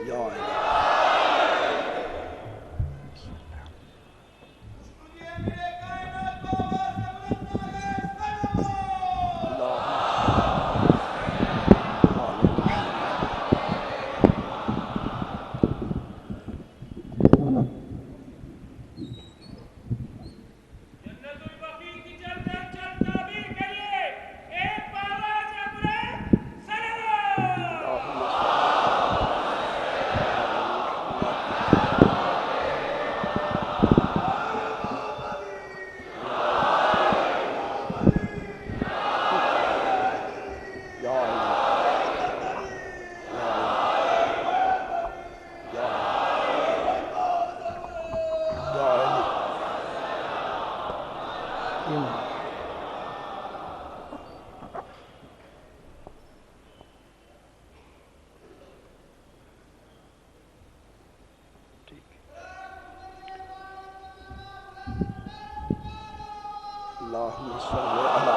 या अल्लाहुम्मा सल्ली अला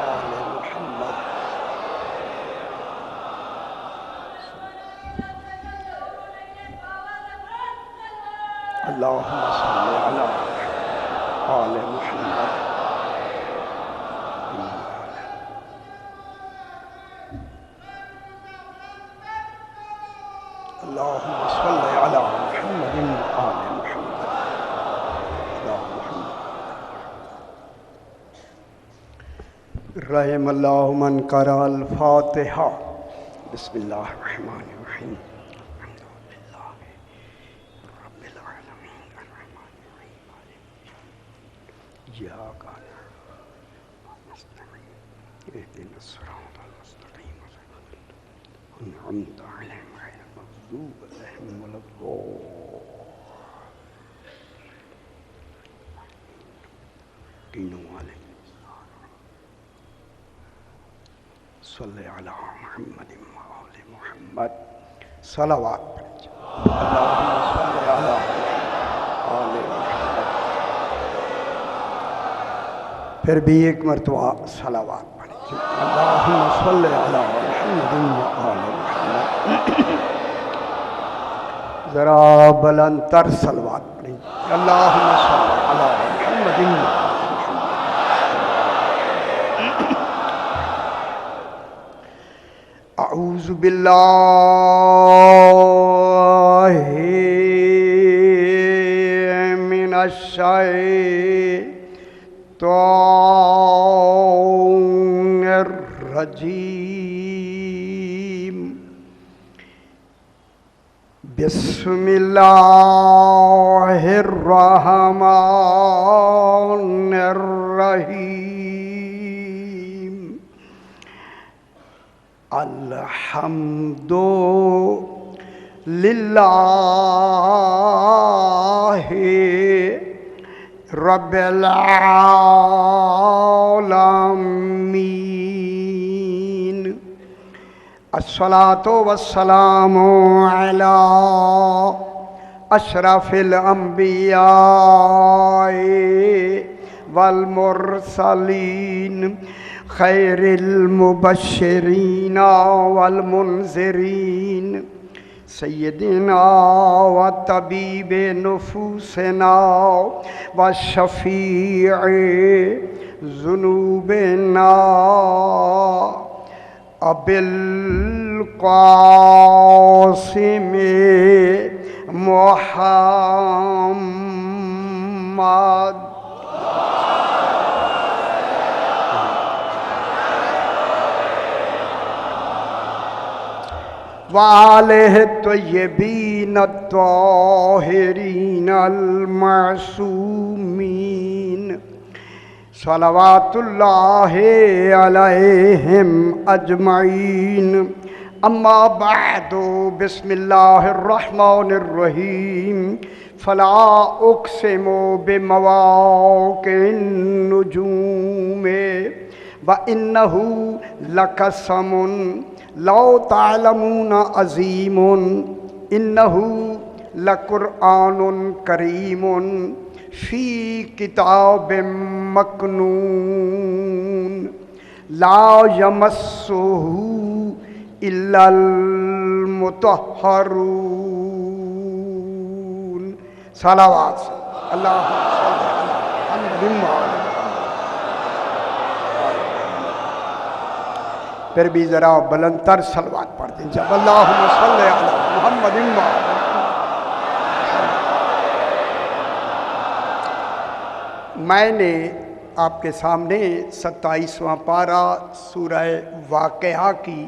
आले मुहम्मद। अल्लाहुम्मा सल्ली अला आले मुहम्मद। अल्लाहुम्मा सल्ली अला मुहम्मदिन व आले मुहम्मद। रहमल्लाहु मन क़रा अल फ़ातिहा। बिस्मिल्लाहिर रहमानिर रहीम। अल्हम्दुलिल्लाहि रब्बिल आलमीन अर्रहमानिर रहीम इय्याका नअबुदु व नस्तईन इहदिनस सिरातल मुस्तक़ीम अन्अमता अलैहिम गैरिल मग़ज़ूबि अलैहिम वलद्दॉल्लीन। सल्ले अला मुहम्मदिन व आले मुहम्मद। सलावत। अल्लाहुम्मा सल्ले अला आले मुहम्मद। फिर भी एक मरतबा सलावत पढ़िए। अल्लाहुम्मा सल्ले अला मुहम्मदिन व आले मुहम्मद। जरा बुलंदतर सलावत पढ़िए। अल्लाहुम्मा सल्ले अला मुहम्मदिन व अऊज़ु बिल्लाहि मिनश शैतानिर रजीम। बिस्मिल्लाहिर रहमानिर रहीम। अल्हम्दुलिल्लाहि रब्बिल आलमीन। अस्सलातु वस्सलामु अला अशरफिल अंबिया वल मुरसलीन खैरिल मुबश्शिरीना वल मुनज़िरीन सय्यदिना व तबीबे नुफूसना व शफ़ीए ज़ुनूबिना अबिल क़ासिम मुहम्मद। वालेह तय्यबीन अत्ताहिरीन अल-मासूमीन सलवातुल्लाहि अलैहिम अजमईन। अम्मा बअदु बिस्मिल्लाहिर रहमानिर रहीम। फला उक़सिमु बिमवाक़िन नुजूम व इन्नहु लक़समुन लौ तालमून अज़ीमुन इन्नहु लकुरआनुन करीमुन फ़ी किताबिम मकनून ला यमस्सुहु इल्लल मुतहहरून। सलावत अल्लाहुम्मा सल्लि अला मुहम्मदिन व आले। फिर भी ज़रा बुलंदतर सलवात पढ़ दीजिए। अल्लाहुम्मा सल्लि अला मुहम्मदिन व आले। मैंने आपके सामने 27वां पारा सूरह वाक़या की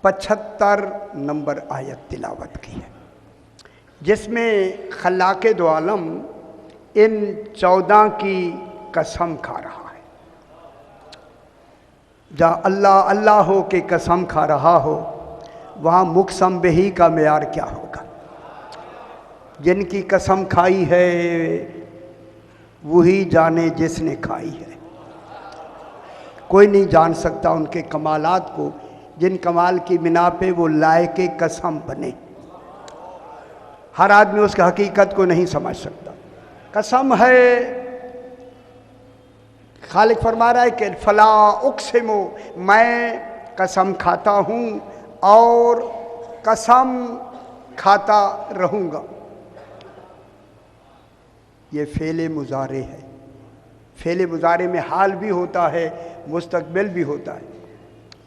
75 नंबर आयत तिलावत की है, जिसमें खल्लाक़े दो आलम इन 14 की कसम खा रहा है। जहाँ अल्लाह अल्लाह हो के कसम खा रहा हो, वहाँ मुक़सम बिही का मेयार क्या होगा। जिनकी कसम खाई है वही जाने जिसने खाई है। कोई नहीं जान सकता उनके कमालात को, जिन कमाल की बिना पे वो लायके कसम बने। हर आदमी उसकी हकीकत को नहीं समझ सकता। कसम है, खालिक फरमा रहा है कि फला उक़सिमु, मैं कसम खाता हूँ और कसम खाता रहूँगा। ये फ़ेले मुज़ारे है। फ़ेले मुज़ारे में हाल भी होता है, मुस्तक़बिल भी होता है।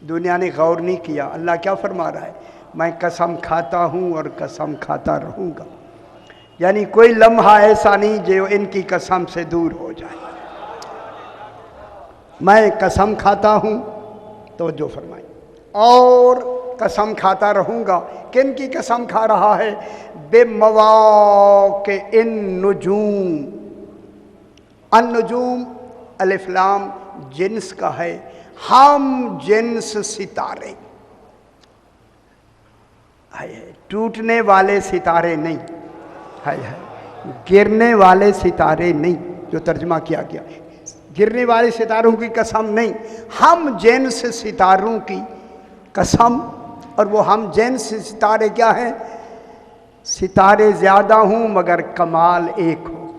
दुनिया ने गौर नहीं किया। अल्लाह क्या फरमा रहा है, मैं कसम खाता हूँ और कसम खाता रहूँगा। यानी कोई लम्हा ऐसा नहीं जो इनकी कसम से दूर हो जाए। मैं कसम खाता हूँ, तो जो फरमाई, और कसम खाता रहूँगा। किन की कसम खा रहा है? बेमवाक़ि इन नुजूम। अन-नुजूम अलिफ लाम जिन्स का है, हम जिन्स सितारे है। टूटने वाले सितारे नहीं है, गिरने वाले सितारे नहीं, जो तर्जुमा किया गया। गिरने वाले सितारों की कसम नहीं, हम जिन्स सितारों की कसम। और वो हम जिन्स सितारे क्या हैं? सितारे ज़्यादा हूँ मगर कमाल एक हो।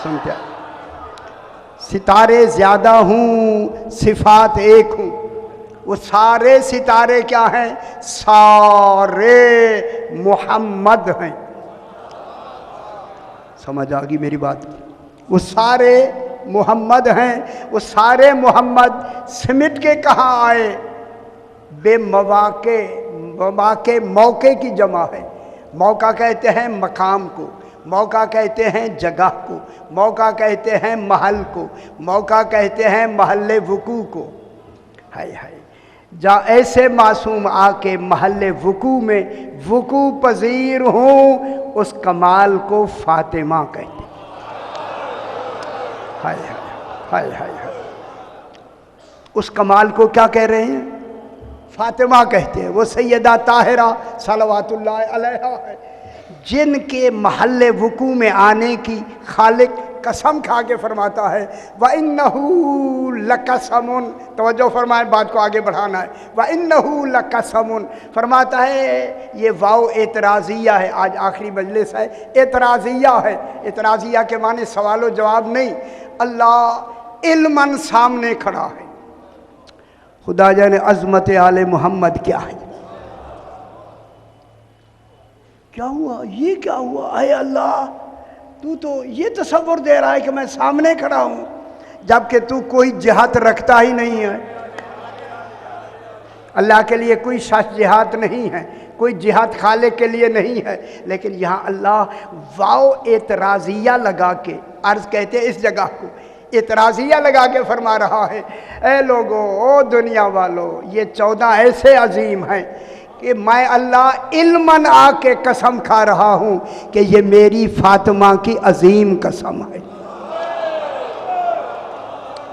सुनते हैं, सितारे ज़्यादा हूँ सिफात एक हूँ। वो सारे सितारे क्या हैं? सारे मोहम्मद हैं। समझ आ गई मेरी बात? वो सारे मोहम्मद हैं। वो सारे मोहम्मद सिमट के कहाँ आए? बेमवाक़े, मवाक़े मौके की जमा है। मौका कहते हैं मकाम को, मौका कहते हैं जगह को, मौका कहते हैं महल को, मौका कहते हैं महल्ले वुकू को। हाय हाय, जहाँ ऐसे मासूम आके महल्ले वुकू में वुकू पजीर हों, उस कमाल को फातिमा कहते हैं। हाय हाय हाय हाय हाय, उस कमाल को क्या कह रहे हैं? फातिमा कहते हैं। वो सैयदा ताहिरा सलवातुल्लाह अलैहा है, जिनके महल्ले वुकू में आने की खालिक कसम खा के फरमाता है, व इन्नहू लकसमुन। तवज्जो फरमाए, बात को आगे बढ़ाना है। व इन्नहू लकसमुन फरमाता है, ये वाव एतराज़िया है। आज आखिरी मजलिस है, एतराज़िया है। एतराज़िया के माने सवालो जवाब नहीं। अल्लाह इल्मन सामने खड़ा है। खुदा जाने अज़मत आले मोहम्मद क्या है। क्या हुआ? ये क्या हुआ? आए अल्लाह, तू तो ये तसव्वुर दे रहा है कि मैं सामने खड़ा हूं, जबकि तू कोई जिहाद रखता ही नहीं है। अल्लाह के लिए कोई सच जिहाद नहीं है, कोई जिहाद खाले के लिए नहीं है। लेकिन यहाँ अल्लाह वाव एतराज़िया लगा के, अर्ज़ कहते हैं इस जगह को, एतराज़िया लगा के फरमा रहा है, ए लोगो, ओ दुनिया वालों, ये 14 ऐसे अजीम हैं कि मैं अल्लाह इल्मन आके कसम खा रहा हूँ कि ये मेरी फातिमा की अजीम कसम है।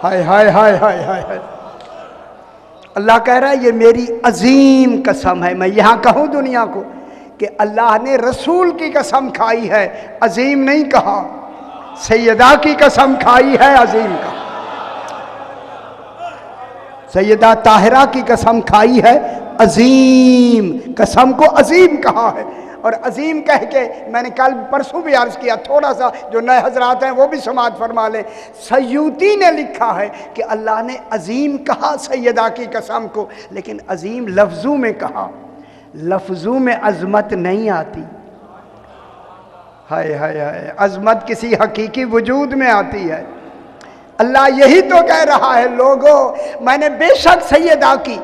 हाय हाय हाय हाय हाय हाय, अल्लाह कह रहा है ये मेरी अजीम कसम है। मैं यहाँ कहूँ दुनिया को कि अल्लाह ने रसूल की कसम खाई है, अजीम नहीं कहा। सैयदा की कसम खाई है, अजीम का। सैयदा ताहिरा की कसम खाई है, अजीम कसम को अजीम कहा है। और अजीम कह के मैंने कल परसों भी अर्ज किया, थोड़ा सा जो नए हजरात हैं वो भी समात फरमा लें। सयूती ने लिखा है कि अल्लाह ने अजीम कहा सैयदा की कसम को, लेकिन अजीम लफ्ज़ों में कहा। लफ्जों में अजमत नहीं आती। हाय हाय हाय, अजमत किसी हकीकी वजूद में आती है। अल्लाह यही तो कह रहा है, लोगों मैंने बेशक सैयदा की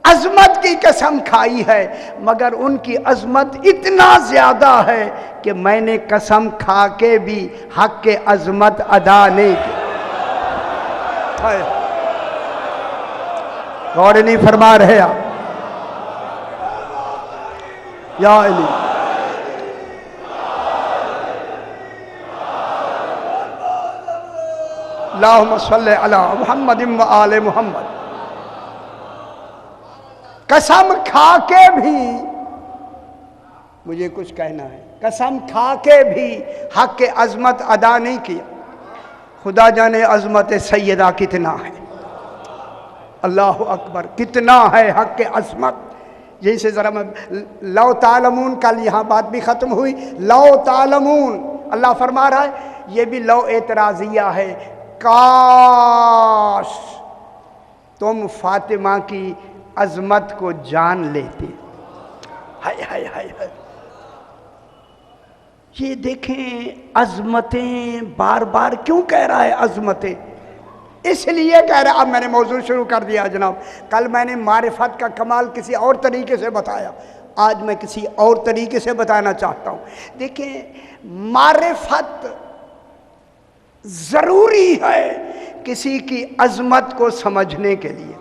अजमत की कसम खाई है, मगर उनकी अजमत इतना ज्यादा है कि मैंने कसम खा के भी हक के अजमत अदा नहीं की। गौर नहीं फरमा रहे आप? या अली अल्लाहुम्मा सल्ली अला मुहम्मद व आले मुहम्मद। कसम खा के भी मुझे कुछ कहना है, कसम खा के भी हक के अजमत अदा नहीं किया। खुदा जाने अजमत सैयदा कितना है, अल्लाह अकबर, कितना है हक के अजमत। जैसे ज़रा मैं लौ तालमून, कल यहाँ बात भी ख़त्म हुई, लौ तालमून अल्लाह फरमा रहा है, ये भी लौ एतराज़िया है, काश तुम फातिमा की अजमत को जान लेते। हाय हाय हाय हाय, ये देखें अजमतें, बार बार क्यों कह रहा है अजमतें? इसलिए कह रहा। अब मैंने मौजूद शुरू कर दिया जनाब। कल मैंने मारिफत का कमाल किसी और तरीके से बताया, आज मैं किसी और तरीके से बताना चाहता हूँ। देखें, मारिफत जरूरी है किसी की अजमत को समझने के लिए।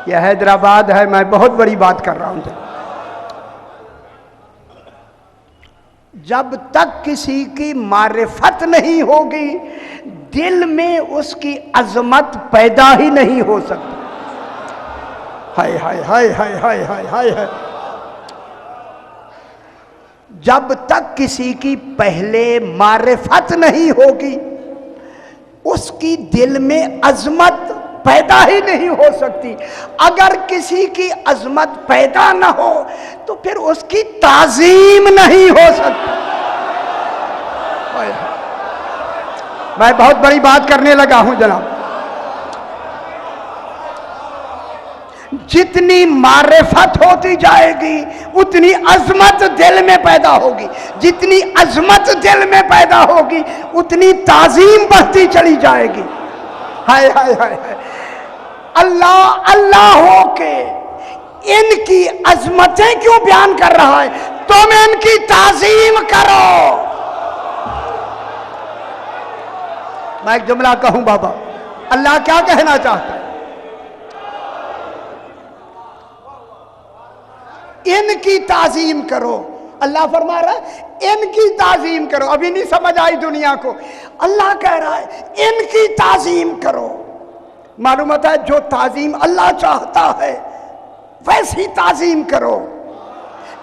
यह हैदराबाद है, मैं बहुत बड़ी बात कर रहा हूँ। जब तक किसी की मारिफत नहीं होगी, दिल में उसकी अजमत पैदा ही नहीं हो सकती। हाय हाय हाय हाय हाय हाय हाय हाय। जब तक किसी की पहले मारिफत नहीं होगी, उसकी दिल में अजमत पैदा ही नहीं हो सकती। अगर किसी की अजमत पैदा ना हो तो फिर उसकी ताजीम नहीं हो सकती। मैं बहुत बड़ी बात करने लगा हूं जनाब। जितनी मारिफत होती जाएगी उतनी अजमत दिल में पैदा होगी, जितनी अजमत दिल में पैदा होगी उतनी ताजीम बढ़ती चली जाएगी। हाय हाय हाय हाय। अल्लाह अल्लाह हो के इनकी अजमतें क्यों बयान कर रहा है? तुम इनकी ताजीम करो। मैं एक जुमला कहूं बाबा, अल्लाह क्या कहना चाहता है? इनकी ताजीम करो। अल्लाह फरमा रहा है इनकी ताजीम करो। अभी नहीं समझ आई दुनिया को। अल्लाह कह रहा है इनकी ताजीम करो। मालूम होता है जो ताजीम अल्लाह चाहता है वैसी ताजीम करो,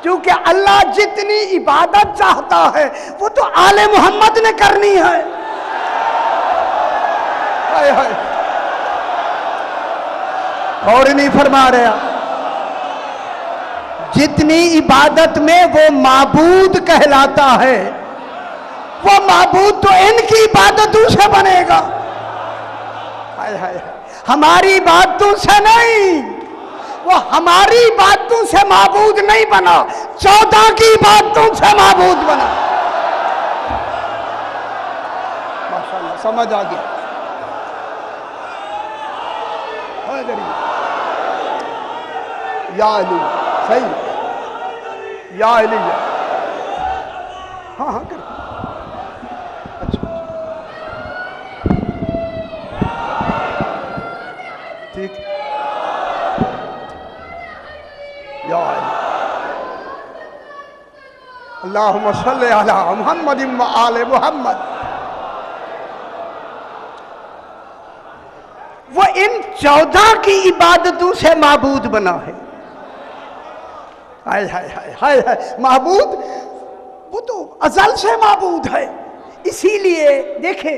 क्योंकि अल्लाह जितनी इबादत चाहता है वो तो आले मोहम्मद ने करनी है। हाय हाय, और नहीं फरमा रहे आप? जितनी इबादत में वो माबूद कहलाता है, वो माबूद तो इनकी इबादतों से बनेगा। हाय हाय, हमारी बातों से नहीं, वो हमारी बातों से माबूद नहीं बना, 14 की बातों से माबूद बना। माशाल्लाह, समझ आ गया। या अली, सही, या अली, हाँ हाँ कर। अच्छा ठीक, या अली। अल्लाहुम्मा सल्ली अला मुहम्मद व आले मुहम्मद। वो इन 14 की इबादतों से माबूद बना है। हाय हाय हाय हाय हाय। माबूद वो तो अज़ल से माबूद है। इसीलिए देखे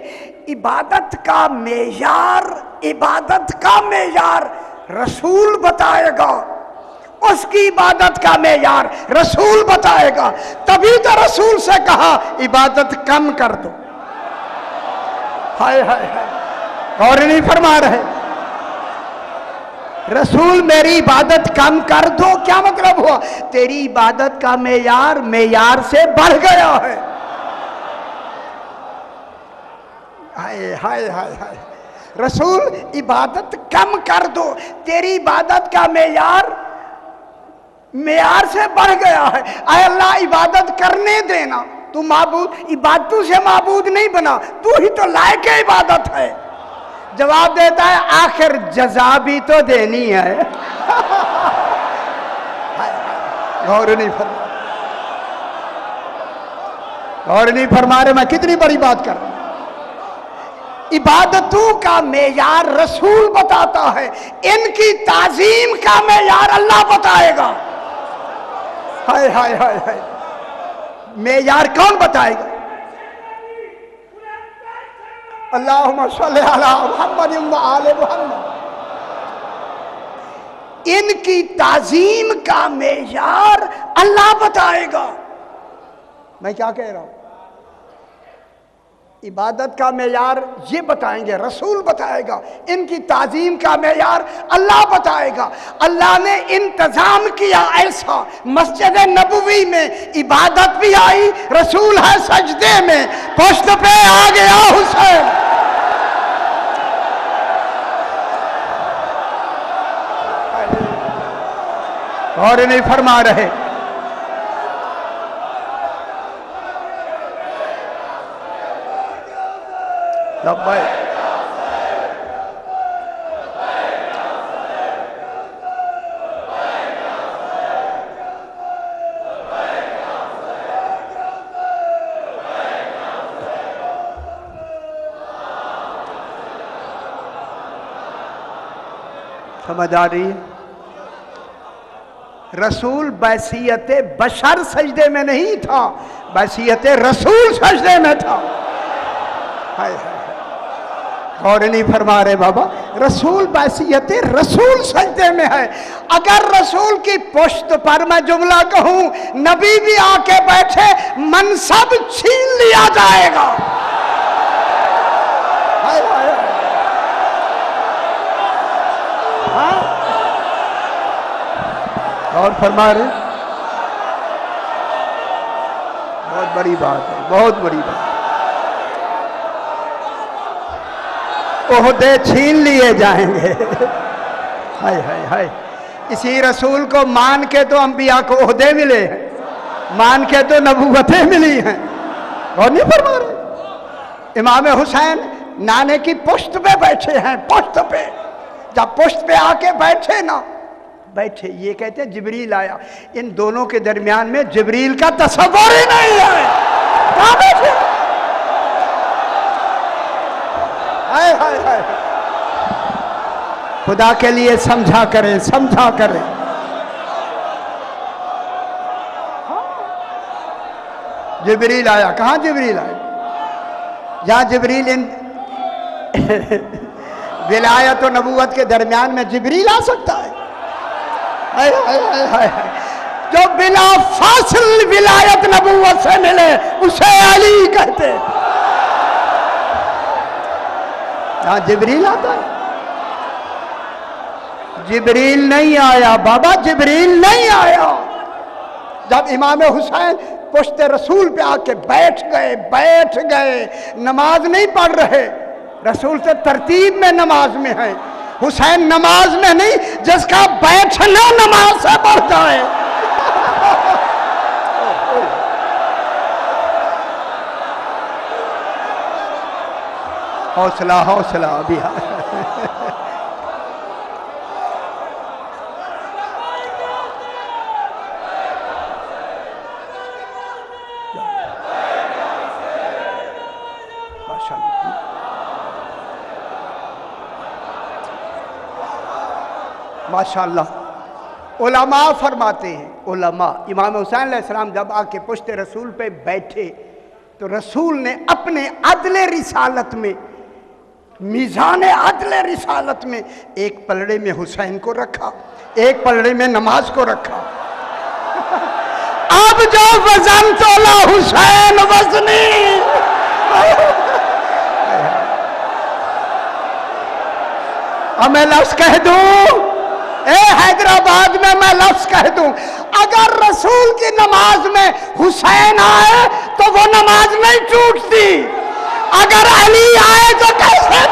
इबादत का मेयार, इबादत का मेयार रसूल बताएगा, उसकी इबादत का मेयार रसूल बताएगा। तभी तो रसूल से कहा इबादत कम कर दो। हाय हाय हाय, और नहीं फरमा रहे? रसूल मेरी इबादत कम कर दो, क्या मतलब हुआ? तेरी इबादत का मेयार से बढ़ गया है। हाय हाय हाय हाय। रसूल इबादत कम कर दो, तेरी इबादत का मेयार से बढ़ गया है। आय अल्लाह इबादत करने देना, तू माबूद इबादतों से माबूद नहीं बना, तू ही तो लायक इबादत है। जवाब देता है आखिर जजा भी तो देनी है। गौर नहीं फरमा रहे, मैं कितनी बड़ी बात कर रहा हूं। इबादतों का मेयार रसूल बताता है, इनकी ताजीम का मेयार अल्लाह बताएगा। हाय हाय हाय हाय। मेयार कौन बताएगा? अल्लाहुम्मा सल्ली अला मुहम्मद व आले मुहम्मद। इनकी ताजीम का मेयार अल्लाह बताएगा। मैं क्या कह रहा हूं? इबादत का मेयार ये बताएंगे, रसूल बताएगा। इनकी ताजीम का मेयार अल्लाह बताएगा। अल्लाह ने इंतजाम किया ऐसा, मस्जिद नबवी में इबादत भी आई, रसूल है सजदे में, पुश्त पे आ गया हुसैन। और नहीं फरमा रहे। समझ आ रही है? रसूल बैसियत बशर सजदे में नहीं था, बैसियत रसूल सजदे में था। हाय हाय, और नहीं फरमा रहे बाबा, रसूल बैसियत रसूल सजदे में है। अगर रसूल की पुश्त पर मैं जुमला कहूं, नबी भी आके बैठे, मनसब छीन लिया जाएगा। हाय हाय, हाँ? और फरमा रहे, बहुत बड़ी बात है, बहुत बड़ी बात। ओहदे छीन लिए जाएंगे। हाय हाय हाय। इसी रसूल को मान के तो अंबिया को ओहदे मिले हैं, मान के तो नबूवतें मिली हैं। और नहीं फरमा रहे, इमाम हुसैन नाने की पुश्त पे बैठे हैं, पुश्त पे। जब पुश्त पे आके बैठे ना, बैठे, ये कहते हैं जिब्रील आया। इन दोनों के दरमियान में जिब्रील का तस्वुर ही नहीं है। कहां बैठे? हाय हाय हाय। खुदा के लिए समझा करें, समझा करें। जिब्रील आया। कहां जिब्रील आया? जहां जिब्रील इन विलायत और नबूवत के दरमियान में जिब्रील आ सकता है? हाय हाय हाय हाय। जो बिना फासिल विलायत नबूवत से मिले उसे अली कहते। यहां जिब्रील आता है? जिब्रील नहीं आया बाबा, जिब्रील नहीं आया। जब इमाम हुसैन पुश्त रसूल पे आके बैठ गए, नमाज नहीं पढ़ रहे, रसूल से तरतीब में नमाज में है। हुसैन नमाज में नहीं, जिसका बैठना नमाज से बढ़ जाए। हौसला हौसला अभी। माशाअल्लाह। उलमा फरमाते हैं, उलमा, इमाम हुसैन अलैहिस्सलाम जब आके पुश्त रसूल पे बैठे तो रसूल ने अपने अदले रिसालत में, मीज़ान अदले रिसालत में, एक पलड़े में हुसैन को रखा, एक पलड़े में नमाज को रखा। अब जो वजन तोला हुसैन वजनी। अब मैं लफ्ज़ कह दूं, ए हैदराबाद में मैं लफ्ज कह दूं, अगर रसूल की नमाज में हुसैन आए तो वो नमाज नहीं टूटती, अगर अली आए तो कैसे?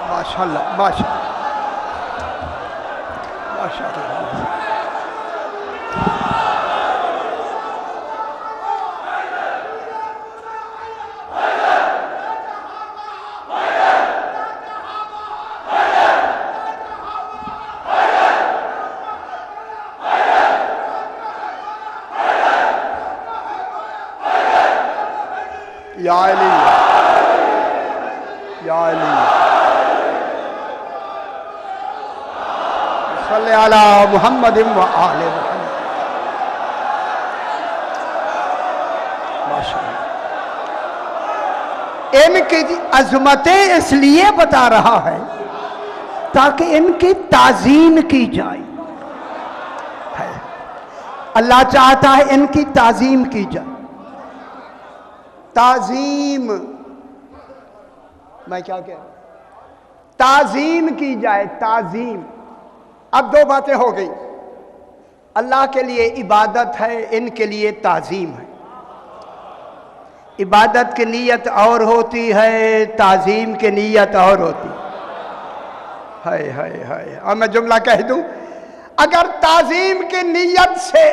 माशाअल्लाह माशाअल्लाह माशाअल्लाह। या अली या अली सल्ले अला मुहम्मद व आले मुहम्मद। माशाअल्लाह। इनकी अजमतें इसलिए बता रहा है ताकि इनकी ताजीम की जाए। अल्लाह चाहता है इनकी ताजीम की जाए। ताजीम, मैं क्या कह रहा हूं, ताजीम की जाए, ताजीम। अब दो बातें हो गई, अल्लाह के लिए इबादत है, इनके लिए ताजीम है। इबादत की नीयत और होती है, ताजीम की नीयत और होती है। हाय हाय। और मैं जुमला कह दूं, अगर ताजीम की नीयत से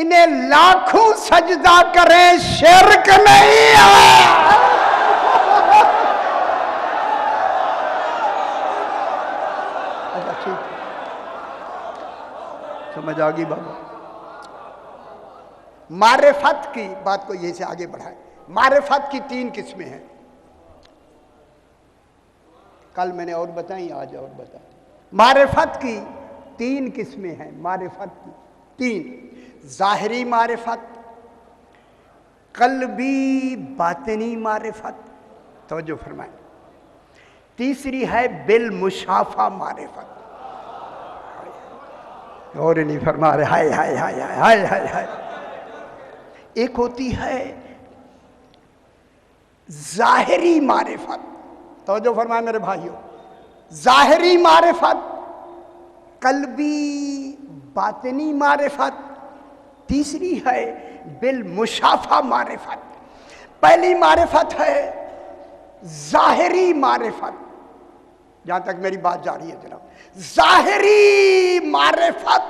इन्हें लाखों सजदा करें शिर्क नहीं है। अच्छा ठीक, समझ आ गई बाबा। मारिफत की बात को यही से आगे बढ़ाए। मारिफत की 3 किस्में हैं, कल मैंने और बताई, आज और बता। मारिफत की 3 किस्में हैं, मारिफत की 3। ज़ाहिरी मारिफत, कल्बी बातिनी मारिफत, तवज्जो फरमाएं। तीसरी है बिल मुशाफा मारिफत। और नहीं फरमा रहे, हाय हाय हाय हाय हाय हाय। एक होती है ज़ाहिरी मारिफत, तवज्जो फरमाएं मेरे भाइयों। ज़ाहिरी मारिफत, कल्बी बातिनी मारिफत, तीसरी है बिल मुशाफा मारिफत। पहली मारिफत है ज़ाहिरी मारिफत, जहां तक मेरी बात जा रही है जनाब। ज़ाहिरी मारिफत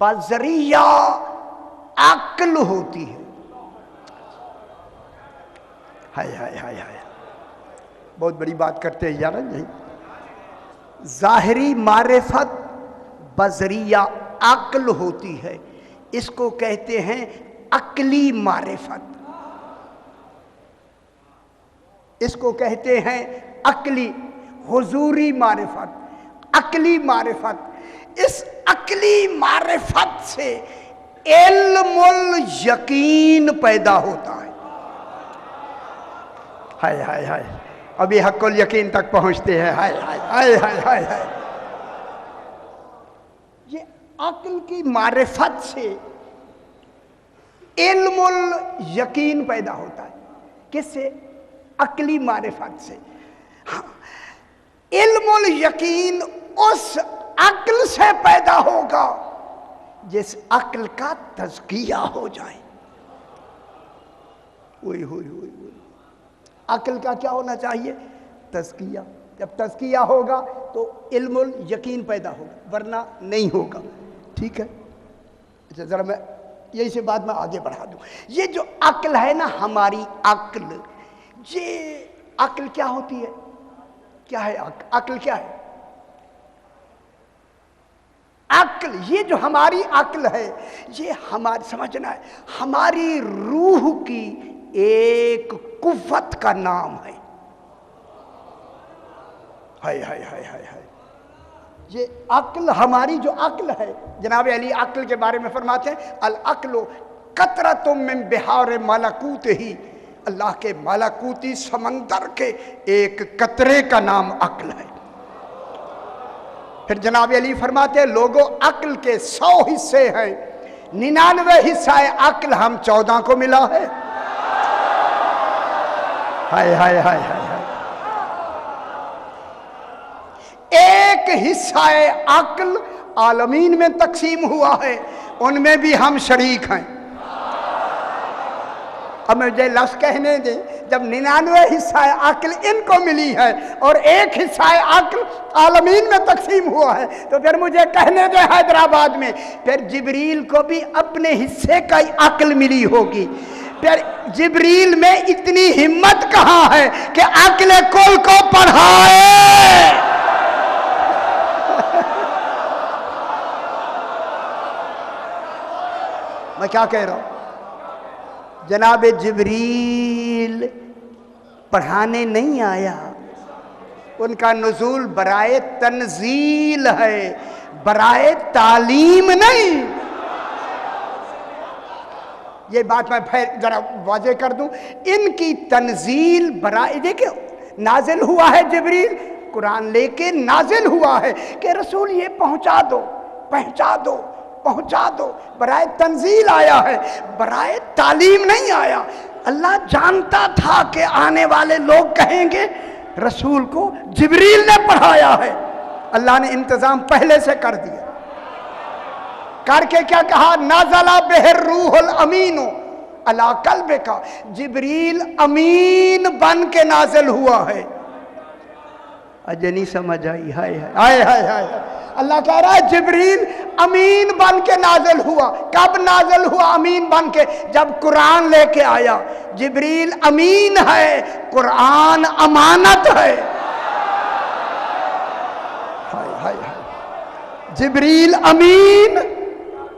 बज़रिया अक्ल होती है। हाय हाय हाय हाय, बहुत बड़ी बात करते हैं यार। नहीं, ज़ाहिरी मारिफत बज़रिया अक्ल होती है, इसको कहते हैं अक्ली मारिफत। इसको कहते हैं अक्ली, हुजूरी मारिफत, अक्ली मारिफत। इस अक्ली मारिफत से इल्मुल यकीन पैदा होता है। हाय हाय हाय, अभी हक्कुल यकीन तक पहुंचते हैं। हाय हाय हाय हाय हाय हाय। ये अक्ल की मारिफत से इल्मुल यकीन पैदा होता है। किससे? अक्ली मारिफत से। हाँ, इल्मुल यकीन उस अक्ल से पैदा होगा जिस अक्ल का तज़किया हो जाए। ओए होए होए होए। अक्ल का क्या होना चाहिए? तज़किया। जब तज़किया होगा तो इल्मुल यकीन पैदा होगा, वरना नहीं होगा। ठीक है, अच्छा ज़रा मैं यही से बात मैं आगे बढ़ा दूं। ये जो अक्ल है ना, हमारी अक्ल, ये अक्ल क्या होती है? क्या है अक्ल? क्या है अक्ल? ये जो हमारी अक्ल है, ये हमारी, समझना है, हमारी रूह की एक कुव्वत का नाम है। हाय हाय हाय हाय हाय। ये अक्ल, हमारी जो अक्ल है, जनाब अली अक्ल के बारे में फरमाते हैं अल अक्ल कतरतुम मिन बिहार मलकूत ही, अल्लाह के मलकूती समंदर के एक कतरे का नाम अक्ल है। फिर जनाब अली फरमाते हैं लोगों अक्ल के 100 हिस्से हैं, 99 हिस्सा अक्ल हम 14 को मिला है। हाय हाय हाय हाय हाय। एक हिस्सा अक्ल आलमीन में तकसीम हुआ है, उनमें भी हम शरीक हैं। अब मुझे लफ्ज़ कहने दें, जब 99 हिस्सा अक्ल इनको मिली है और एक हिस्सा अक्ल आलमीन में तकसीम हुआ है, तो फिर मुझे कहने दें हैदराबाद में फिर जिब्रील को भी अपने हिस्से का ही अक्ल मिली होगी। फिर जिब्रील में इतनी हिम्मत कहाँ है कि अक्ल कुल को पढ़ाए। मैं क्या कह रहा हूं, जनाब जिब्रील पढ़ाने नहीं आया, उनका नुज़ूल बराए तंज़ील है, बराए तालीम नहीं। ये बात मैं फिर जरा वाज़ेह कर दूं, इनकी तंज़ील बराए, देखिए नाजिल हुआ है, जिब्रील कुरान लेके नाजिल हुआ है कि रसूल ये पहुंचा दो, पहुंचा दो, पहुंचा दो, बराए तंजील आया है, बराए तालीम नहीं आया। अल्लाह जानता था कि आने वाले लोग कहेंगे रसूल को जिब्रील ने पढ़ाया है, अल्लाह ने इंतजाम पहले से कर दिया। करके क्या कहा, नाज़ला बिहिर रूहुल अमीनो अला कल्बिका, जिब्रील अमीन बन के नाजिल हुआ है। अजय नहीं समझ आई, हाय हाय हाय हाय। अल्लाह कह रहा है जिब्रील अमीन बन के नाजिल हुआ। कब नाजिल हुआ अमीन बन के? जब कुरान लेके आया। जिब्रील अमीन है, कुरान अमानत है। हाय हाय हाय। जिब्रील अमीन,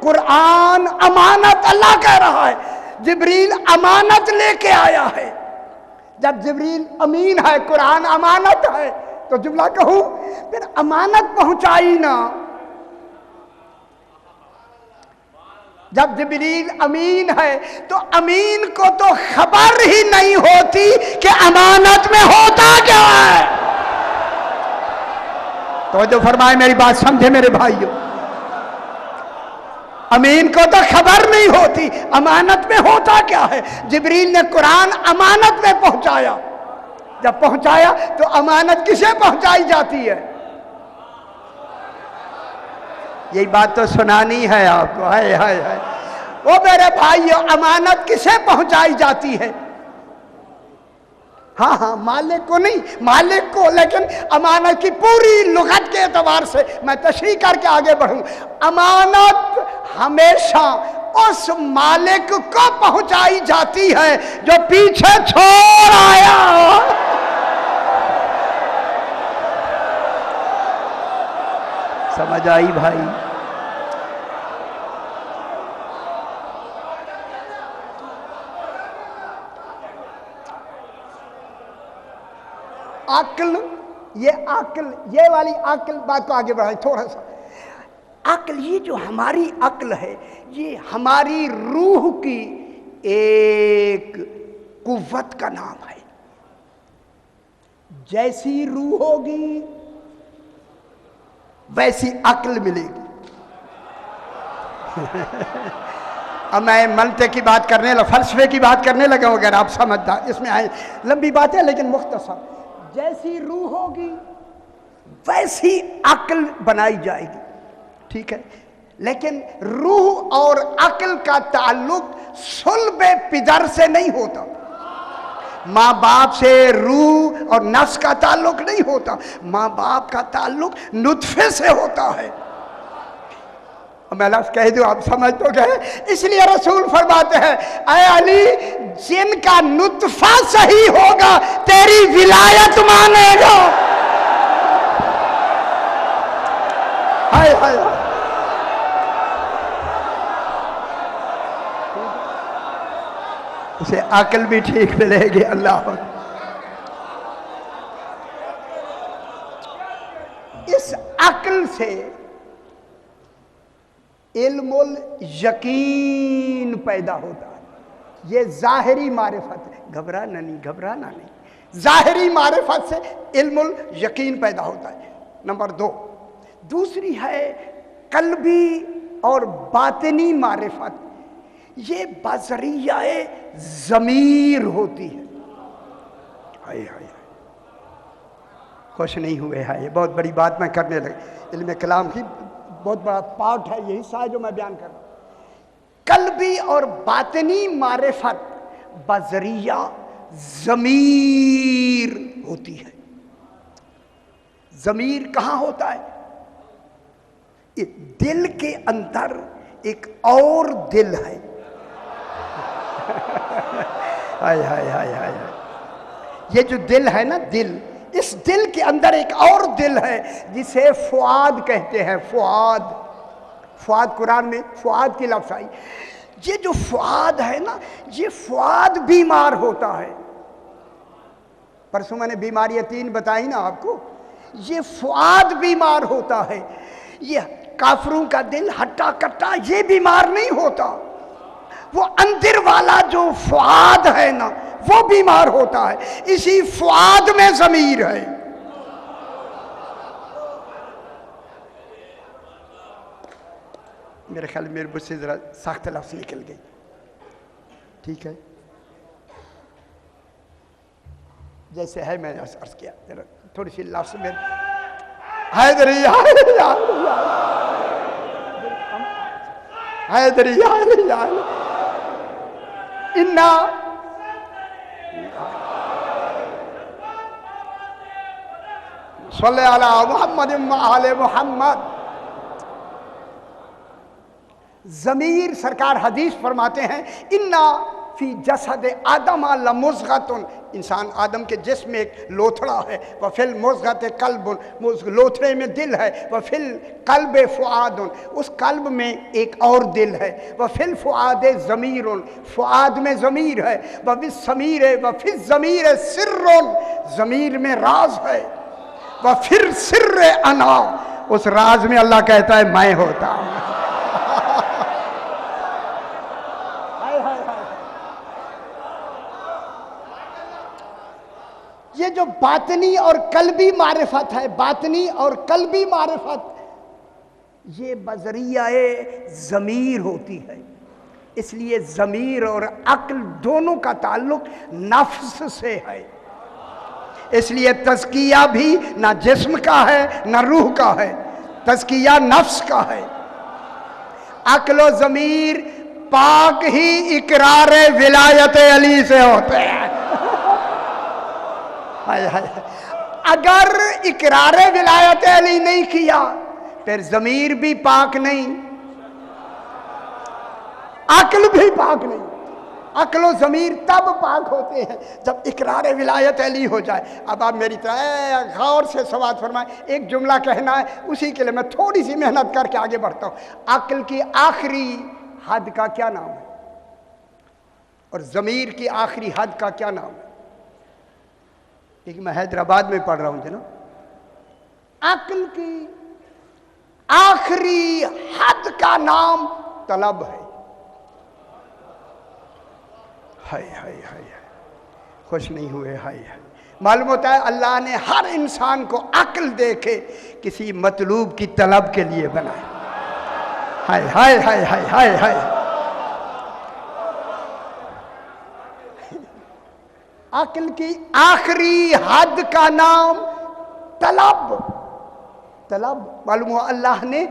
कुरान अमानत। अल्लाह कह रहा है जिब्रील अमानत लेके आया है। जब जिब्रील अमीन है, कुरान अमानत है, तो जुमला कहूं फिर अमानत पहुंचाई ना। जब जिब्रील अमीन है तो अमीन को तो खबर ही नहीं होती कि अमानत में होता क्या है। तो जो फरमाए, मेरी बात समझे मेरे भाइयों, अमीन को तो खबर नहीं होती अमानत में होता क्या है। जिब्रील ने कुरान अमानत में पहुंचाया। जब पहुंचाया तो अमानत किसे पहुंचाई जाती है? यही बात तो सुनानी है आपको। हाय हाय हाय। वो मेरे भाइयों, अमानत किसे पहुंचाई जाती है? हाँ हाँ, मालिक को नहीं, मालिक को। लेकिन अमानत की पूरी लुगत के एतबार से मैं तशरीह करके आगे बढ़ूं, अमानत हमेशा उस मालिक को पहुंचाई जाती है जो पीछे छोड़ आया। समझ आई भाई? अक्ल, ये अक्ल, ये वाली अक्ल, बात को आगे बढ़ाए थोड़ा सा। अक्ल, ये जो हमारी अक्ल है, ये हमारी रूह की एक कुव्वत का नाम है। जैसी रूह होगी वैसी अक्ल मिलेगी। अब मैं मल्टे की बात करने लगा, फलसफे की बात करने लगा, अगर आप समझदार, इसमें आए लंबी बातें लेकिन मुख्तसर। जैसी रूह होगी वैसी अक्ल बनाई जाएगी, ठीक है। लेकिन रूह और अक्ल का ताल्लुक सुल्बे पिदर से नहीं होता। माँ बाप से रूह और नफ्स का ताल्लुक नहीं होता। माँ बाप का ताल्लुक नुत्फे से होता है। मैं लफ्ज़ कह दूं, आप समझ तो गए। इसलिए रसूल फरमाते हैं, ऐ अली, जिनका नुत्फा सही होगा तेरी विलायत मानेगा। हाय हाय। उसे अक्ल भी ठीक मिलेगी। अल्लाह, इस अक्ल से इल्मुल यकीन पैदा होता है। ये जाहिरी मारिफत है, घबराना नहीं, घबराना नहीं। जाहिरी मारिफत से इल्मुल यकीन पैदा होता है। नंबर 2, दूसरी है कल्बी और बातिनी मारिफत। ये बजरियाए ज़मीर होती है। हाय हाय, खुश नहीं हुए हैं। ये बहुत बड़ी बात मैं करने लगे। इल्म कलाम की बहुत बड़ा पार्ट है, यही सा जो मैं बयान कर रहा हूँ। कल्बी और बातिनी मारिफत बजरिया ज़मीर होती है। ज़मीर कहाँ होता है? दिल के अंदर एक और दिल है। हाय हाय हाय हाय, ये जो दिल है ना, दिल, इस दिल के अंदर एक और दिल है जिसे फुआद कहते हैं। फुआद, फुआद कुरान में फुआद की लफ्ज़ आई। ये जो फुआद है ना, ये फुआद बीमार होता है। परसों मैंने बीमारियां 3 बताई ना आपको। ये फुआद बीमार होता है। ये काफरों का दिल हट्टा कट्टा ये बीमार नहीं होता, वो अंदर वाला जो फुआद है ना, वो बीमार होता है। इसी फुआद में ज़मीर है। मेरे ख्याल मेरे मुझसे जरा सख्त लफ्ज़ निकल गई, ठीक है? जैसे है मैंने अर्ज किया, जरा थोड़ी सी लफ्ज़ में हैदरी हैदरी इन्ना सल्ले अला मुहम्मद आले मुहम्मद। ज़मीर सरकार हदीस फरमाते हैं, इन्ना फी जसद आदम लमुज़ग़तुन, इंसान आदम के जिस्म में एक लोथड़ा है। व फिल मुज़ग़त क़ल्बुन, लोथड़े में दिल है। व फिल क़ल्ब फ़ुआदुन, उस क़ल्ब में एक और दिल है। व फिल फ़ुआद ज़मीरुन, फ़ुआद में ज़मीर है। व फिस समीर, व फिस ज़मीर सिर्रुन, ज़मीर में राज है। व फिर सिर्र अना, उस राज में अल्लाह कहता है मैं होता हूँ। ये जो बातनी और कल्बी मारिफत है, बातनी और कल्बी मारिफत, ये बजरियाए ज़मीर होती है। इसलिए ज़मीर और अक्ल दोनों का ताल्लुक नफ्स से है। इसलिए तज़किया भी ना जिस्म का है ना रूह का है, तज़किया नफ्स का है। अक्ल और ज़मीर पाक ही इकरार विलायत अली से होते हैं। हाय हाय, अगर इकरार विलायत अली नहीं किया फिर ज़मीर भी पाक नहीं, अक्ल भी पाक नहीं। अक्ल और ज़मीर तब पाक होते हैं जब इकरार विलायत अली हो जाए। अब आप मेरी तरह गौर से सवाल फरमाएं, एक जुमला कहना है, उसी के लिए मैं थोड़ी सी मेहनत करके आगे बढ़ता हूँ। अक्ल की आखिरी हद का क्या नाम है और ज़मीर की आखिरी हद का क्या नाम है? लेकिन मैं हैदराबाद में पढ़ रहा हूँ जनाब। अक्ल की आखिरी हद का नाम तलब है। हाय हाय हाय, खुश नहीं हुए? हाय हाय, मालूम होता है अल्लाह ने हर इंसान को अक्ल दे के किसी मतलूब की तलब के लिए बनाया। हाय हाय हाय हाय हाय हाय, अक्ल की आखिरी हद का नाम तलब। तलब, मालूम हुआ अल्लाह ने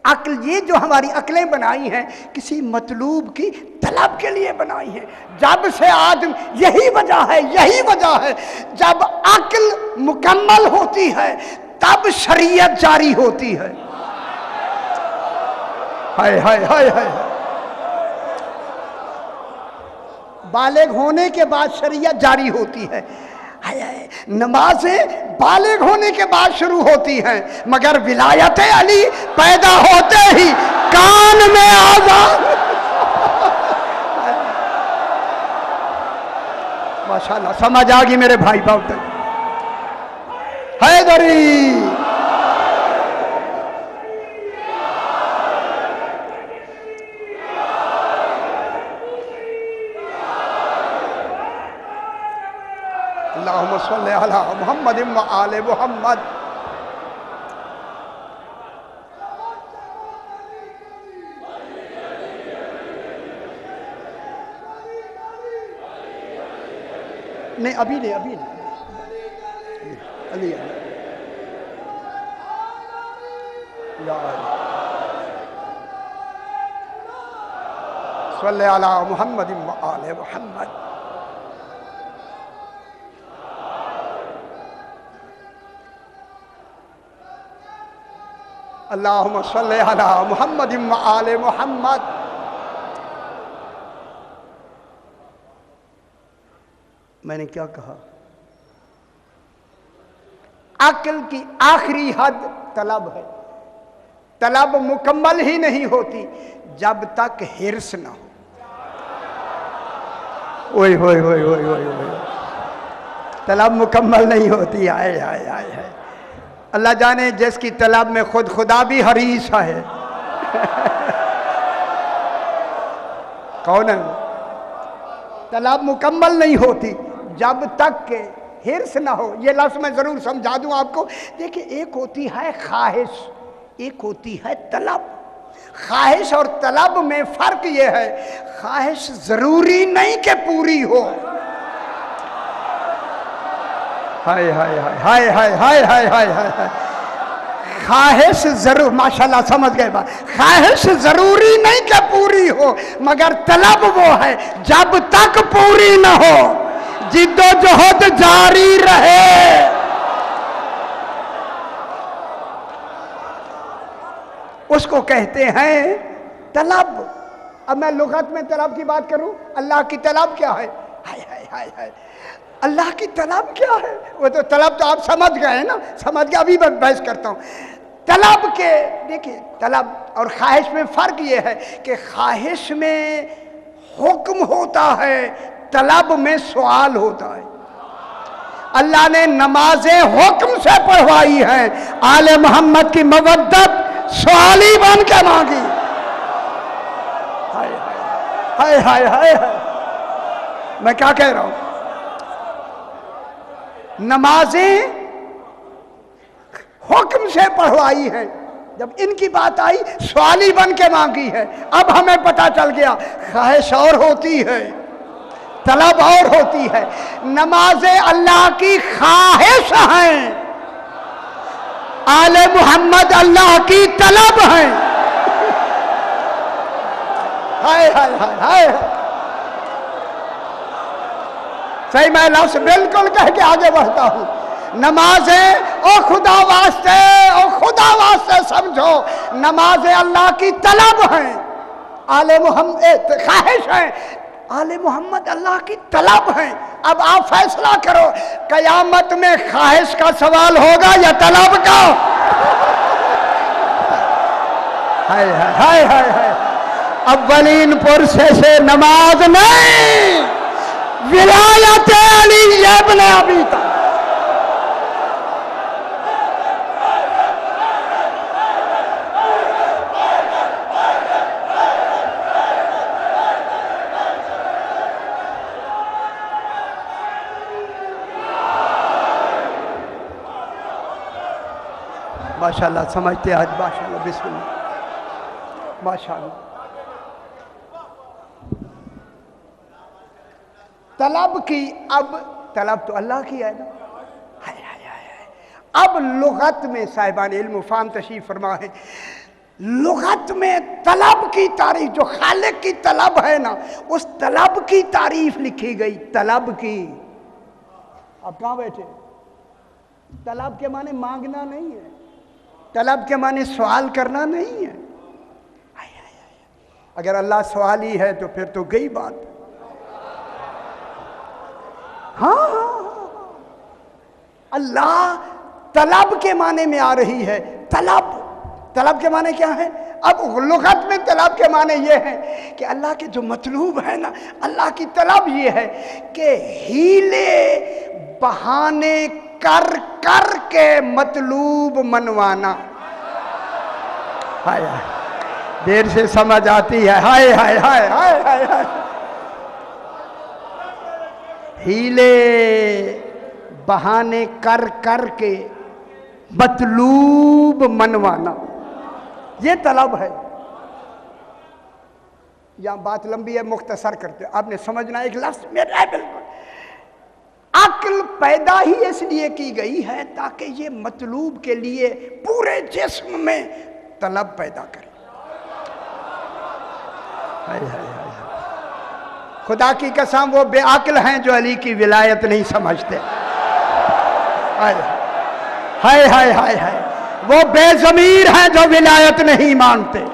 अक्ल, ये जो हमारी अक्लें बनाई हैं किसी मतलूब की तलब के लिए बनाई हैं। जब से आदम, यही वजह है, यही वजह है, जब अक्ल मुकम्मल होती है तब शरीयत जारी होती है। हाय हाय हाय हाय, बालिग होने के बाद शरीयत जारी होती है। नमाजें बालिग होने के बाद शुरू होती हैं, मगर विलायत अली पैदा होते ही कान में आजान। माशाल्लाह, समझ आ गई मेरे भाई बाप तक। हैदरी अल्लाहुम्मा सल्लि अला मुहम्मद व आले मुहम्मद। नहीं अभी नहीं, अभी नहीं, अली सल्लि अला मुहम्मद व आले मुहम्मद। अल्लाहुम्मा सल्लि अला मुहम्मद व आले मुहम्मद। मैंने क्या कहा? अक्ल की आखिरी हद तलब है। तलब मुकम्मल ही नहीं होती जब तक हिर्स ना हो। ओए होए होए होए होए होए, तलब मुकम्मल नहीं होती। आए आए आए आए, अल्लाह जाने जिसकी तलब में खुद खुदा भी हरीस है। कौन है? तलब मुकम्मल नहीं होती जब तक के हिर्स ना हो। ये लफ्ज़ मैं ज़रूर समझा दूं आपको। देखिए, एक होती है ख्वाहिश, एक होती है तलब। ख्वाहिश और तलब में फ़र्क ये है, ख्वाहिश ज़रूरी नहीं कि पूरी हो। हाय हाय हाय हाय हाय हाय हाय हाय हाय। ख्वाहिश जरूर, माशाल्लाह समझ गए बात। ख्वाहिश जरूरी नहीं कि पूरी हो, मगर तलब वो है जब तक पूरी ना हो जिद्दोजहद जारी रहे। उसको कहते हैं तलब। अब मैं लुगत में तलब की बात करूं, अल्लाह की तलब क्या है? हाय हाय हाय हाय, अल्लाह की तलब क्या है? वो तो तलब तो आप समझ गए ना, समझ गए। अभी मैं बहस करता हूं तलब के। देखिए, तलब और ख्वाहिश में फ़र्क ये है कि ख्वाहिश में हुक्म होता है, तलब में सवाल होता है। अल्लाह ने नमाजें हुक्म से पढ़वाई हैं, आले मोहम्मद की मवद्दत सवाली बन के मांगी। हाय हाय हाय हाय हाय, मैं क्या कह रहा हूं? नमाजें हुक्म से पढ़वाई है, जब इनकी बात आई सवाली बन के मांगी है। अब हमें पता चल गया ख्वाहिश और होती है, तलब और होती है। नमाजें अल्लाह की ख्वाहिश हैं, आले मोहम्मद अल्लाह की तलब है। हाय हाय हाय हाय, सही मैं लफ्ज़ बिल्कुल कह के आगे बढ़ता हूं। नमाजें ओ खुदा वास्ते, ओ खुदा वास्ते समझो, नमाजें अल्लाह की तलब हैं, आले मोहम्मद ख्वाहिश है, आले मोहम्मद अल्लाह की तलब हैं। अब आप फैसला करो, कयामत में ख्वाहिश का सवाल होगा या तलब का? हाय हाय हाय हाय हाय, अव्वलीन पुरसे से नमाज नहीं, विलायत अली इब्न अबी तालिब। माशाल्लाह समझते आज, माशाल्लाह बिस्मिल्लाह माशाल्लाह। तलब की, अब तलब तो अल्लाह की है ना। हाय हाय हाय। अब लुगत में साहिबान इल्म फाम तशरीफ फरमा है, लुगत में तलब की तारीफ, जो खालिक की तलब है ना, उस तलब की तारीफ लिखी गई। तलब की, अब कहाँ बैठे? तलब के माने मांगना नहीं है, तलब के माने सवाल करना नहीं है। हाय हाय हाय, अगर अल्लाह सवाली है तो फिर तो गई बात। हाँ, अल्लाह तलब के माने में आ रही है। तलब, तलब के माने क्या है? अब लुगत में तलब के माने ये है कि अल्लाह के जो मतलूब है ना, अल्लाह की तलब ये है कि हीले बहाने कर कर के मतलूब मनवाना। हाय हाय, देर से समझ आती है। हाय हाय हाय हाय हाय हाय, हीले बहाने कर कर के मतलूब मनवाना, ये तलब है। यहां बात लंबी है, मुख्तसर करते आपने समझना एक लफ्ज मेरा है बिल्कुल। अक्ल पैदा ही इसलिए की गई है ताकि ये मतलूब के लिए पूरे जिस्म में तलब पैदा करे। हाय हाय हाय, खुदा की कसम वो बेअक्ल हैं जो अली की विलायत नहीं समझते। हाय हाय हाय हाय हाय, वो बेज़मीर हैं जो विलायत नहीं मानते।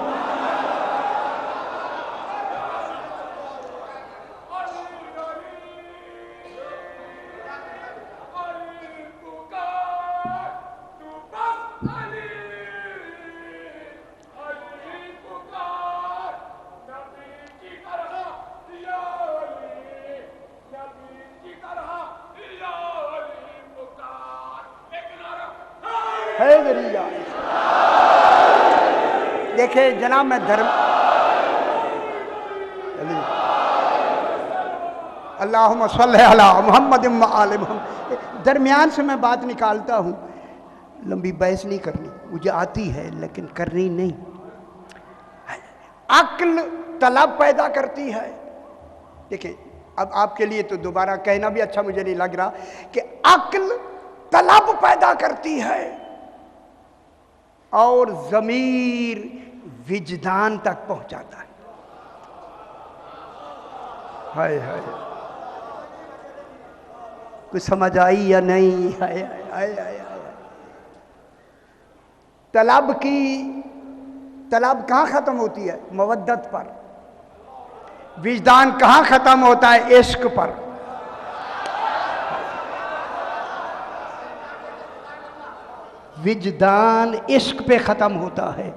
देखिए जनाब, मैं धर्म अल्लाहुम्मा सल्ली अला मुहम्मद व आले मुहम्मद, दरमियान से मैं बात निकालता हूँ, लंबी बहस नहीं करनी, मुझे आती है लेकिन करनी नहीं। अक्ल तलब पैदा करती है। देखिए अब आपके लिए तो दोबारा कहना भी अच्छा मुझे नहीं लग रहा कि अक्ल तलब पैदा करती है और ज़मीर विजदान तक पहुंचाता है। हाय हाय, कुछ समझ आई या नहीं? हाय हाय हाय हाय, तलब कहाँ ख़त्म होती है? मवद्दत पर। विजदान कहाँ ख़त्म होता है? इश्क पर। विजदान इश्क पे ख़त्म होता है,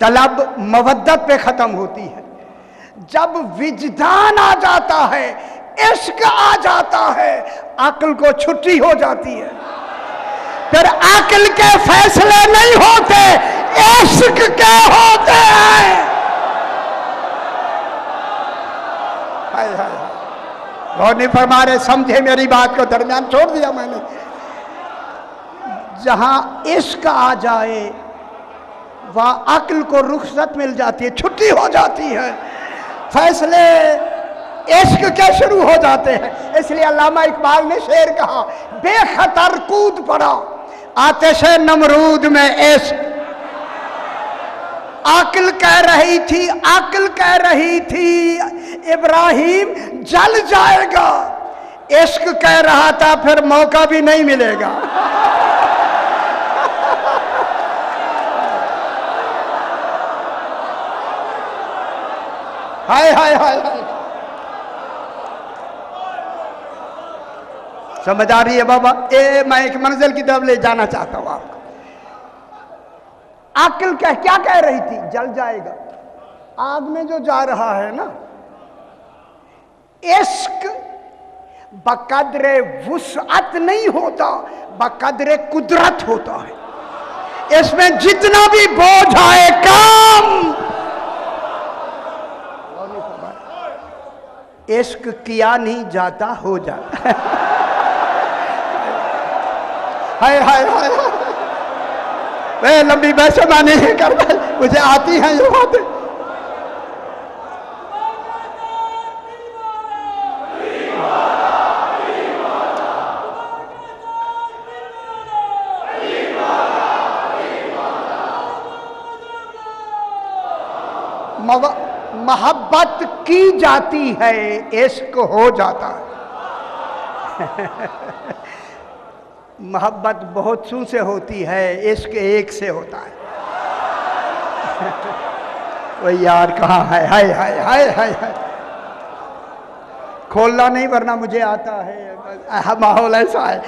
तलब मवद्दत पे ख़त्म होती है। जब विजदान आ जाता है, इश्क आ जाता है, अक्ल को छुट्टी हो जाती है। फिर अक्ल के फैसले नहीं होते, इश्क के होते हैं। हाय हाय, गौर नहीं फरमा रहे, समझे मेरी बात को, दरमियान छोड़ दिया मैंने। जहां इश्क आ जाए वहां अक्ल को रुखसत मिल जाती है, छुट्टी हो जाती है, फैसले इश्क के शुरू हो जाते हैं। इसलिए अल्लामा इकबाल ने शेर कहा, बेखतर कूद पड़ा आतिशे नमरूद में इश्क। अक्ल कह रही थी इब्राहिम जल जाएगा, इश्क कह रहा था फिर मौका भी नहीं मिलेगा। हाय हाय हाय हाय, समझ आ रही है बाबा? मैं एक मंजिल की तरफ ले जाना चाहता हूं आपको। अक्ल क्या कह रही थी? जल जाएगा। आग में जो जा रहा है ना, इश्क बकदरे वुसअत नहीं होता, बकदरे कुदरत होता है। इसमें जितना भी बोझ आए काम, इश्क किया नहीं जाता हो जाता। हाय हाय हाय, मैं लंबी बहस मैं नहीं करता, मुझे आती हैं ये बातें। मोहब्बत की जाती है, इश्क हो जाता है। मोहब्बत बहुत सू से होती है, इश्क एक से होता है। वही यार कहाँ है? हाय हाय हाय हाय हाय, खोलना नहीं वरना मुझे आता है, माहौल ऐसा है।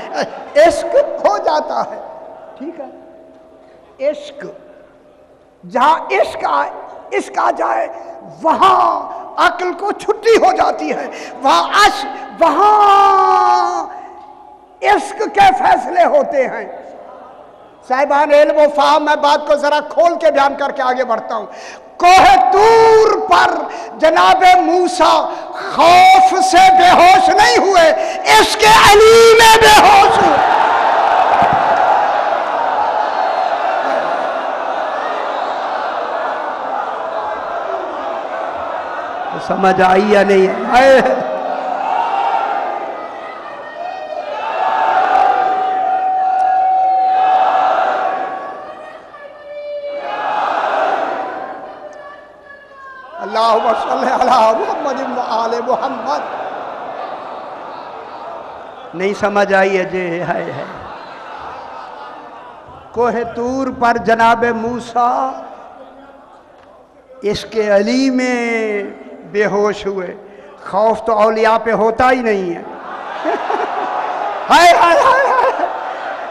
इश्क हो जाता है, ठीक है। इश्क जहां इश्क आ जाए वहां अक्ल को छुट्टी हो जाती है, वहां इश्क के फैसले होते हैं। साहिबान इल्म व फ़ाहम, मैं बात को जरा खोल के बयान करके आगे बढ़ता हूं। कोहे तूर पर जनाबे मूसा खौफ से बेहोश नहीं हुए, इसके अली में बेहोश हुए। समझ आई या नहीं है? अल्लाहुम्मा सल्ली अला मुहम्मद व आले मुहम्मद। नहीं समझ आई है जे? है। कोहे तूर पर जनाबे मूसा इसके अली में बेहोश हुए। खौफ तो औलिया पे होता ही नहीं है। हाय हाय हाय,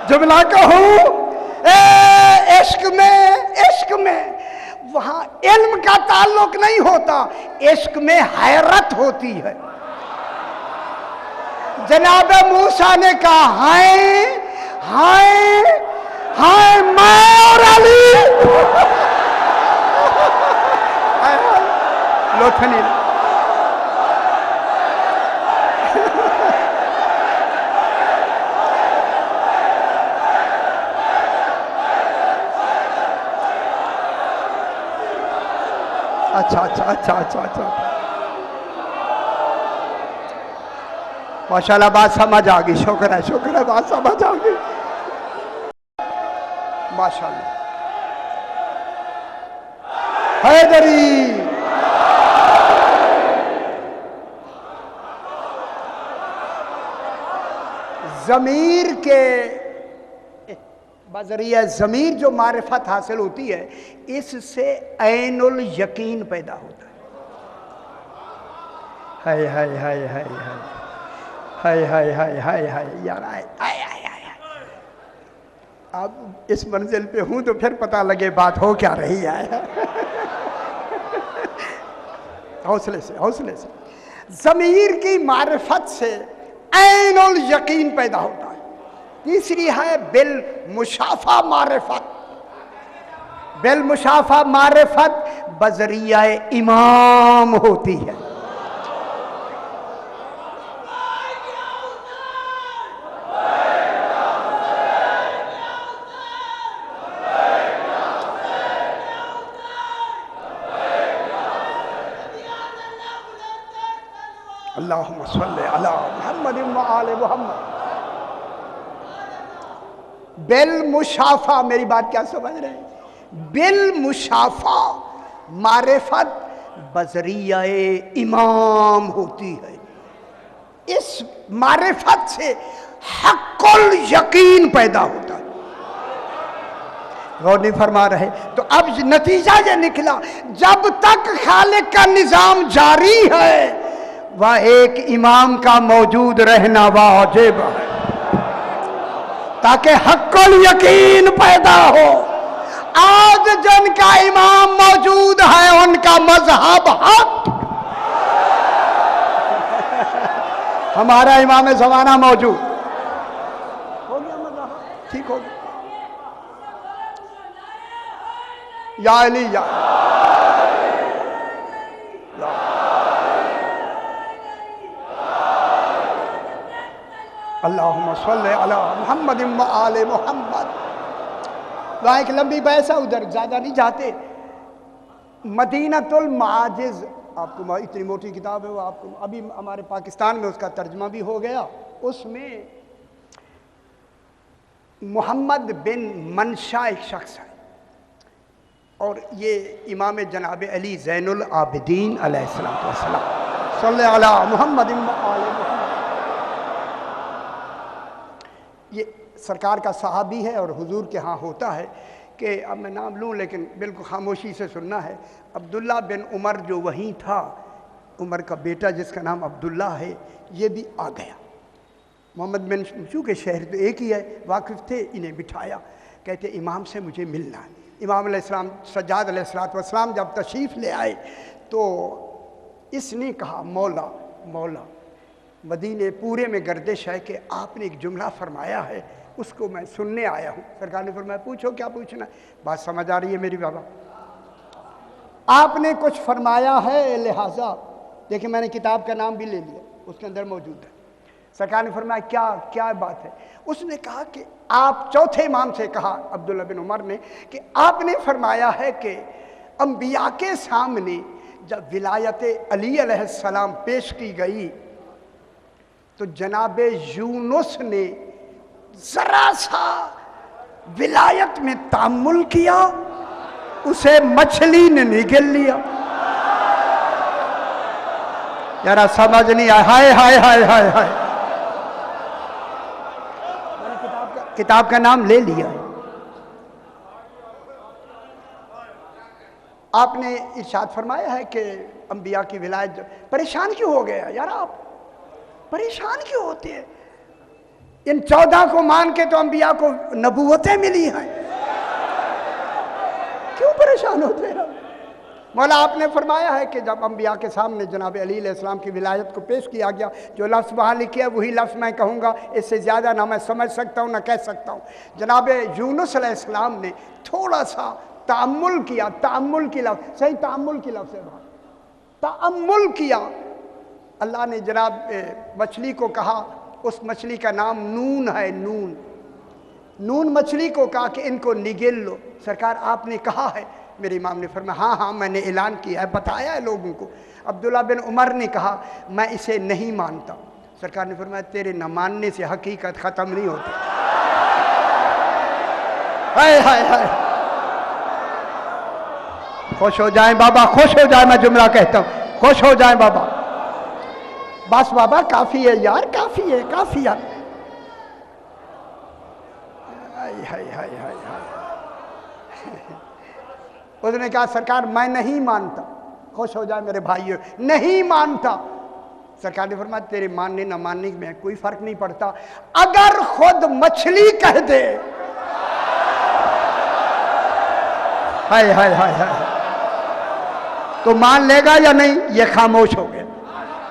जुमला कहूँ इश्क में वहां इल्म का ताल्लुक नहीं होता, इश्क में हैरत होती है। जनाब मूसा ने कहा हाय हाय हाय मैं और अली। लोथनी अच्छा माशाल्लाह बात समझ आ गई। शुक्र है बात समझ आ गई माशाल्लाह। हैदरी ज़मीर के बज़रिया ज़मीर जो मारिफत हासिल होती है, इससे ऐनुल यकीन पैदा होता है। हाय हाय हाय हाय हाय हाय हाय हाय यार, अब इस मंजिल पे हूं तो फिर पता लगे बात हो क्या रही है। हौसले से ज़मीर की मारिफत से ऐनुल यकीन पैदा होता है। तीसरी है बिल मुशाफा मारिफत। बिल मुशाफा मारिफत बज़रिया इमाम होती है। अल्लाहुम्मा सल्ली अला मुहम्मद व आले मुहम्मद। बिल मुशाफा, मेरी बात क्या समझ रहे हैं? बिल मुशाफा मारिफत बज़रिया इमाम होती है। इस मारिफत से हक़्क़ुल यकीन पैदा होता है। गौर नहीं फरमा रहे? तो अब नतीजा ये निकला, जब तक खालिक का निज़ाम जारी है वह एक इमाम का मौजूद रहना वाजिब है, ताकि हक़्क़ुल यकीन पैदा हो। आज जिनका इमाम मौजूद है उनका मजहब हक। हमारा इमाम ज़माना मौजूद हो गया, मजहब ठीक हो गया। या अली या अल्लाहुम्मा सल्ली अला मुहम्मद व आले मुहम्मद। वहाँ एक लंबी बहस है, उधर ज़्यादा नहीं जाते। मदीनतुल माजिज़, आपको इतनी मोटी किताब है वो, आपको अभी हमारे पाकिस्तान में उसका तर्जमा भी हो गया। उसमें मोहम्मद बिन मनशा एक शख्स है और ये इमाम जनाब अली ज़ैनुल आबिदीन अलैहिस्सलातु वस्सलाम सल्ली अला मुहम्मद व आले मुहम्मद। ये सरकार का सहाबी है और हुजूर के यहाँ होता है कि अब मैं नाम लूँ लेकिन बिल्कुल खामोशी से सुनना है। अब्दुल्ला बिन उमर जो वहीं था, उमर का बेटा जिसका नाम अब्दुल्ला है, ये भी आ गया। मोहम्मद बिन, चूँकि शहर तो एक ही है, वाकिफ़ थे, इन्हें बिठाया। कहते इमाम से मुझे मिलना है। इमाम अलैहिस्सलाम सज्जाद अलैहिस्सलाम जब तशरीफ़ ले आए तो इसने कहा मौला मौला, मदीने पूरे में गर्दिश है कि आपने एक जुमला फरमाया है, उसको मैं सुनने आया हूँ। सरकार ने फरमाया पूछो क्या पूछना है। बात समझ आ रही है मेरी बाबा? आपने कुछ फरमाया है, लिहाजा देखिए मैंने किताब का नाम भी ले लिया, उसके अंदर मौजूद है। सरकार ने फरमाया क्या क्या बात है? उसने कहा कि आप, चौथे इमाम से कहा अब्दुल्ला बिन उमर ने, कि आपने फरमाया है कि अंबिया के सामने जब विलायत अली अलैहिस्सलाम पेश की गई तो जनाब यूनुस ने जरा सा विलायत में तामुल किया, उसे मछली ने निगल लिया। जरा समझ नहीं आया। हाय हाय हाय हाय हाय, मैंने किताब का नाम ले लिया। आपने इरशाद फरमाया है कि अंबिया की विलायत, परेशान क्यों हो गया यार? आप परेशान क्यों होते हैं? इन 14 को मान के तो अंबिया को नबूवतें मिली हैं, क्यों परेशान होते हैं? मौला आपने फरमाया है कि जब अंबिया के सामने जनाब अली अलैहिस्सलाम की विलायत को पेश किया गया, जो लफ्ज़ वहाँ लिखे वही लफ्ज़ मैं कहूँगा, इससे ज़्यादा ना मैं समझ सकता हूँ ना कह सकता हूँ। जनाब यूनुस अलैहिस्सलाम ने थोड़ा सा तामुल किया, तामुल की लफ्ज़, सही तामुल की लफ्ज़ है, तामुल किया। अल्लाह ने जनाब मछली को कहा, उस मछली का नाम नून है, नून। नून मछली को कहा कि इनको निगल लो। सरकार आपने कहा है? मेरे इमाम ने फरमाया हाँ हाँ मैंने ऐलान किया है, बताया है लोगों को। अब्दुल्ला बिन उमर ने कहा मैं इसे नहीं मानता। सरकार ने फरमाया तेरे न मानने से हकीकत ख़त्म नहीं होती। हाय हाय हाय, खुश हो जाएं बाबा, खुश हो जाए। मैं जुमला कहता हूँ, खुश हो जाएं बाबा। बस बाबा काफ़ी है यार, काफ़ी है, काफ़ी है। हाय हाय हाय हाय हाय। उसने कहा सरकार मैं नहीं मानता। खुश हो जाए मेरे भाइयों, नहीं मानता। सरकार ने फरमाया तेरे मानने न मानने में कोई फर्क नहीं पड़ता। अगर खुद मछली कह दे, हाय हाय हाय हाय, तो मान लेगा या नहीं? ये खामोश हो गया।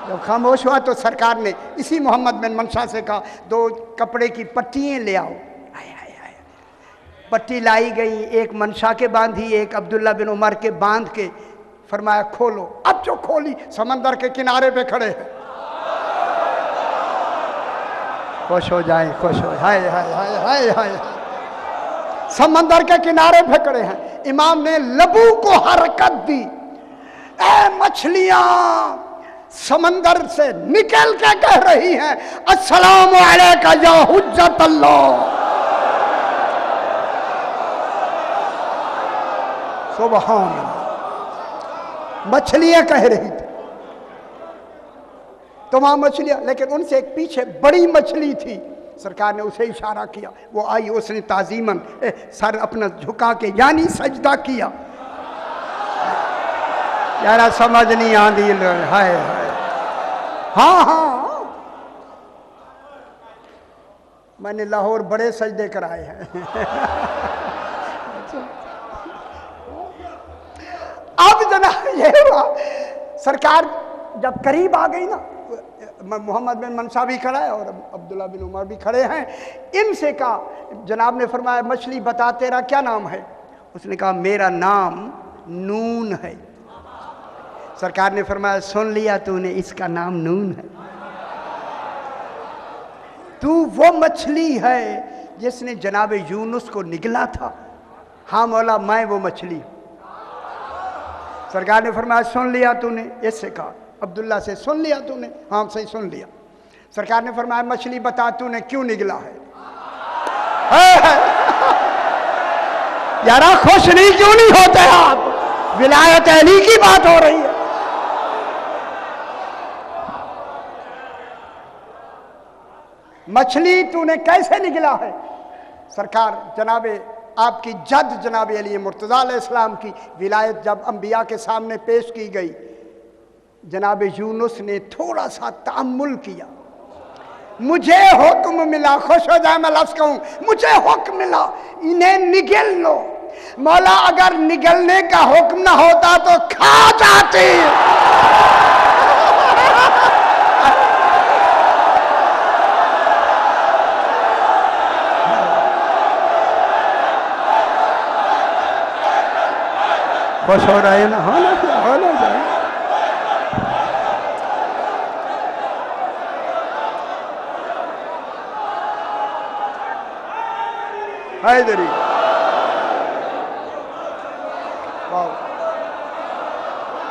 जब खामोश हुआ तो सरकार ने इसी मोहम्मद बिन मनशा से कहा 2 कपड़े की पट्टियाँ ले आओ। पट्टी लाई गई, एक मनशा के बांधी, एक अब्दुल्ला बिन उमर के बांध के फरमाया खोलो। अब जो खोली समंदर के किनारे पे खड़े हैं। खुश हो जाए, खुश हो। हाय हाय हाय हाय हाय, समंदर के किनारे पे खड़े हैं। इमाम ने लबू को हरकत दी, ए मछलियां समंदर से निकल के कह रही हैं अस्सलामु अलैका या हुज्जत अल्लाह। सुभान अल्लाह, मछलियां कह रही थी, तमाम मछलियां। लेकिन उनसे एक पीछे बड़ी मछली थी, सरकार ने उसे इशारा किया, वो आई, उसने ताजीमन सर अपना झुका के यानी सजदा किया। यारा समझ नहीं आती। हाय हाय, हाँ हाँ, मैंने लाहौर बड़े सजदे कराए हैं। अब जनाब ये हुआ, सरकार जब करीब आ गई ना, मोहम्मद बिन मनशा भी खड़ा है और अब्दुल्ला बिन उमर भी खड़े हैं। इनसे कहा, जनाब ने फरमाया मछली बता तेरा क्या नाम है? उसने कहा मेरा नाम नून है। सरकार ने फरमाया सुन लिया तूने, इसका नाम नून है। तू वो मछली है जिसने जनाब यूनुस को निगला था। हाँ मौला मैं वो मछली हूं। सरकार ने फरमाया सुन लिया तूने? इससे कहा अब्दुल्ला से सुन लिया तूने? हाँ सही सुन लिया। सरकार ने फरमाया मछली बता तूने क्यों निगला है? यारा खुश नहीं क्यों नहीं होते आप? विलायत अली की बात हो रही है। मछली तूने कैसे निगला है? सरकार जनाबे आपकी जद जनाब अली मुर्तज़ा अलैहिस्सलाम की विलायत जब अंबिया के सामने पेश की गई, जनाब यूनुस ने थोड़ा सा तामुल किया। मुझे हुक्म मिला, खुश हो जाए मैं लफ्ज़ कहूँ, मुझे हुक्म मिला इन्हें निगल लो। मौला अगर निगलने का हुक्म ना होता तो खा जाते। खुश हो रहे हैं ना, होना चाहिए। हैदरी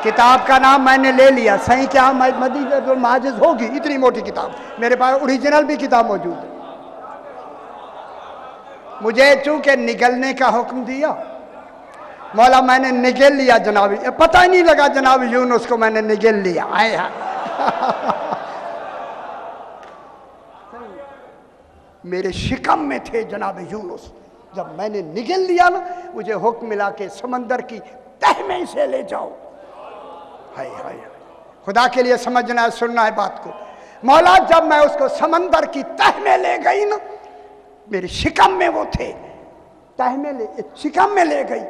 किताब का नाम मैंने ले लिया, सही क्या मदीनतुल माजिज होगी, इतनी मोटी किताब मेरे पास, ओरिजिनल भी किताब मौजूद है। मुझे चूंकि निगलने का हुक्म दिया मौला, मैंने निगल लिया जनाब, पता ही नहीं लगा जनाब यूनुस को मैंने निगल लिया। आया मेरे शिकम में थे जनाब यूनुस, जब मैंने निगल लिया ना, मुझे हुक्म मिला के समंदर की तह में इसे ले जाओ। हाय हाय, खुदा के लिए समझना है, सुनना है बात को। मौला जब मैं उसको समंदर की तह में ले गई ना, मेरे शिकम में वो थे, तह में शिकम में ले गई।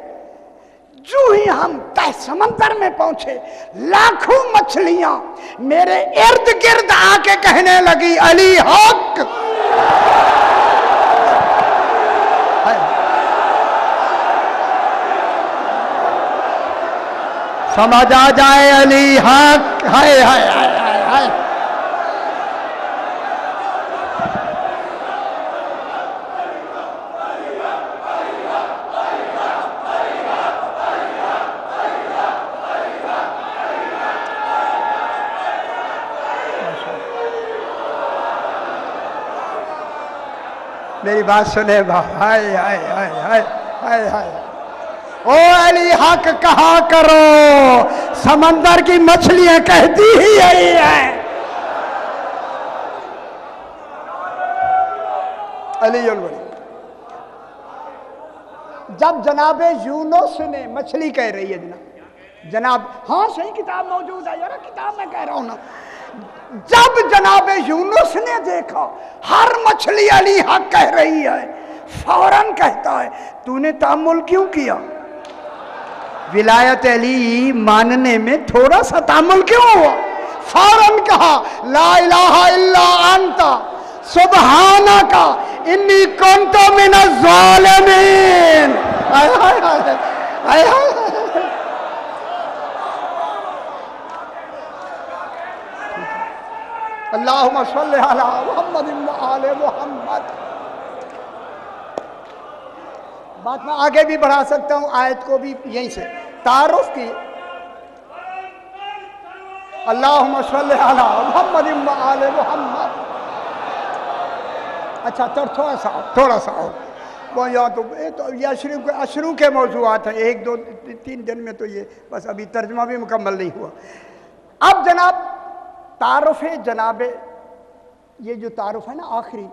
जो ही हम तह समंदर में पहुंचे, लाखों मछलियां मेरे इर्द गिर्द आके कहने लगी अली हक। समझ आ जाए अली हक। हाय हाय हाय हाय हाय। मेरी बात सुने बा, हाय हाय हाय हाय हाय हाय। ओ अली हक कहा करो, समंदर की मछलियां कहती ही यही है। अली जब जनाबे यूनुस ने, मछली कह रही है जनाब, हाँ सही किताब मौजूद है यार, किताब मैं कह रहा हूं ना। जब जनाबे यूनुस ने देखा हर मछली अली हक कह रही है, फौरन कहता है तूने तामुल क्यों किया? विलायत अली मानने में थोड़ा सा तामुल क्यों हुआ? फौरन कहा ला इलाहा इल्ला अंता सुब्हानका इन्नी कुन्तु मिनज़ ज़ालिमीन। अल्लाहुम्मा सल्लि अला मुहम्मद व आले मुहम्मद। बात मैं आगे भी बढ़ा सकता हूं, आयत को भी यहीं से तारुफ की। अल्लाहुम्मा सल्लि अला मुहम्मद व आले मुहम्मद। अच्छा थोड़ा सा और वो यहाँ तो ये अशरू के मौजूआत हैं, 1 2 3 दिन में तो ये बस अभी तर्जमा भी मुकम्मल नहीं हुआ। अब जनाब तारुफ है, जनाबे ये जो तारुफ है ना आखिरी,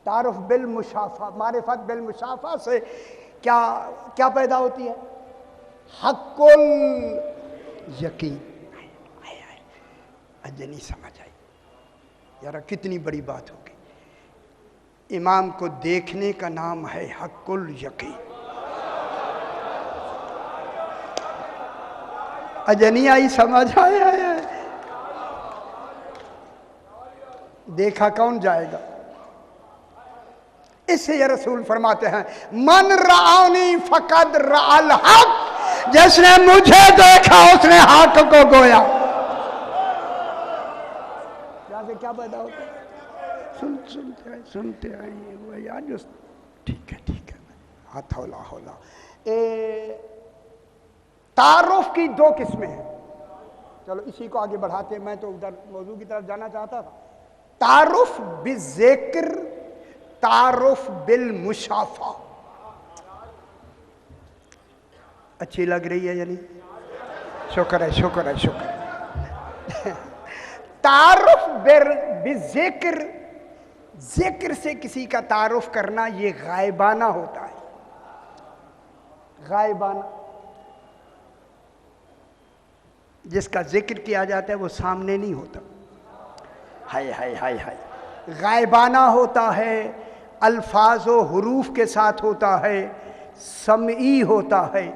तारुफ बिल मुशाफा, मारिफत बिल मुशाफा से क्या क्या पैदा होती है? हक्कुल यकीन। अजय नहीं समझ आई यार, कितनी बड़ी बात होगी। इमाम को देखने का नाम है हक्कुल यकीन। अजय नहीं आई, समझ आया। देखा कौन जाएगा? इससे ये रसूल फरमाते हैं मन रानी फकद राल हक, जिसने मुझे देखा उसने हक को गोया। यहां से क्या पैदा होता है? सुनते आए वो यार जो ठीक है हाथ हौला। तारुफ की 2 किस्में हैं। चलो इसी को आगे बढ़ाते, मैं तो उधर मौजू की तरफ जाना चाहता था। तारुफ बिज़िक्र, तारुफ बिल मुशाफा। अच्छी लग रही है यानी? शुक्र है। तारुफ बिज़िक्र, जिक्र से किसी का तारुफ करना ये गायबाना होता है। गायबाना, जिसका जिक्र किया जाता है वो सामने नहीं होता। हाय गायबाना होता है, अल्फाज व हुरूफ के साथ होता है, समई होता है,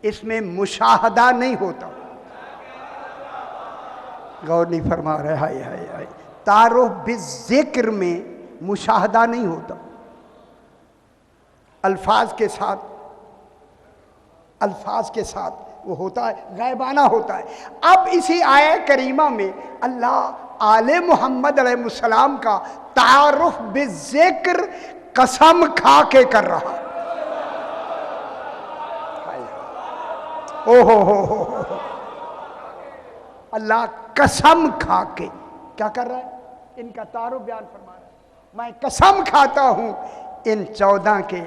इसमें मुशाहदा नहीं होता। गौर नहीं फरमा रहे? हाय तारुफ बिज़िक्र में मुशाहदा नहीं होता, अल्फाज के साथ अल्फाज के साथ वो होता है, गैबाना होता है। अब इसी आया करीमा में अल्लाह आले मोहम्मद अलैहिस्सलाम का तारुफ बिज़िक्र कसम खा के कर रहा। ओ हो अल्लाह कसम खा के क्या कर रहा है? इनका तारुफ बयान फरमा रहा है। मैं कसम खाता हूं इन 14 के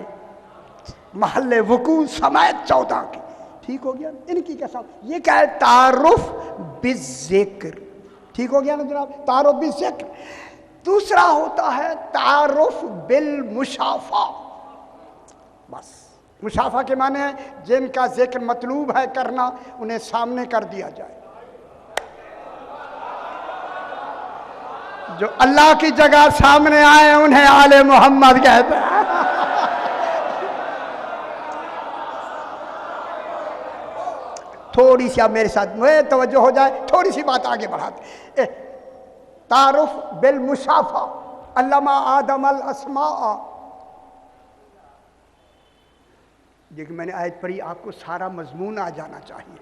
महल्ले वकू समेत 14 के। ठीक हो गया, इनकी कसम। ये क्या है? तारुफ बिज़िक्र। ठीक हो गया ना जनाब, तारुफ बिज़िक्र। दूसरा होता है तारुफ बिल मुशाफा। बस मुशाफा के माने है जिनका जिक्र मतलूब है करना, उन्हें सामने कर दिया जाए। जो अल्लाह की जगह सामने आए उन्हें आले मोहम्मद कहते हैं। थोड़ी सी आप मेरे साथ में तवज्जो हो जाए, थोड़ी सी बात आगे बढ़ाते। तारुफ बिल मुशाफा, अल्लामा आदम अल अस्मा। देखिए मैंने आयत पढ़ी, आपको सारा मजमून आ जाना चाहिए।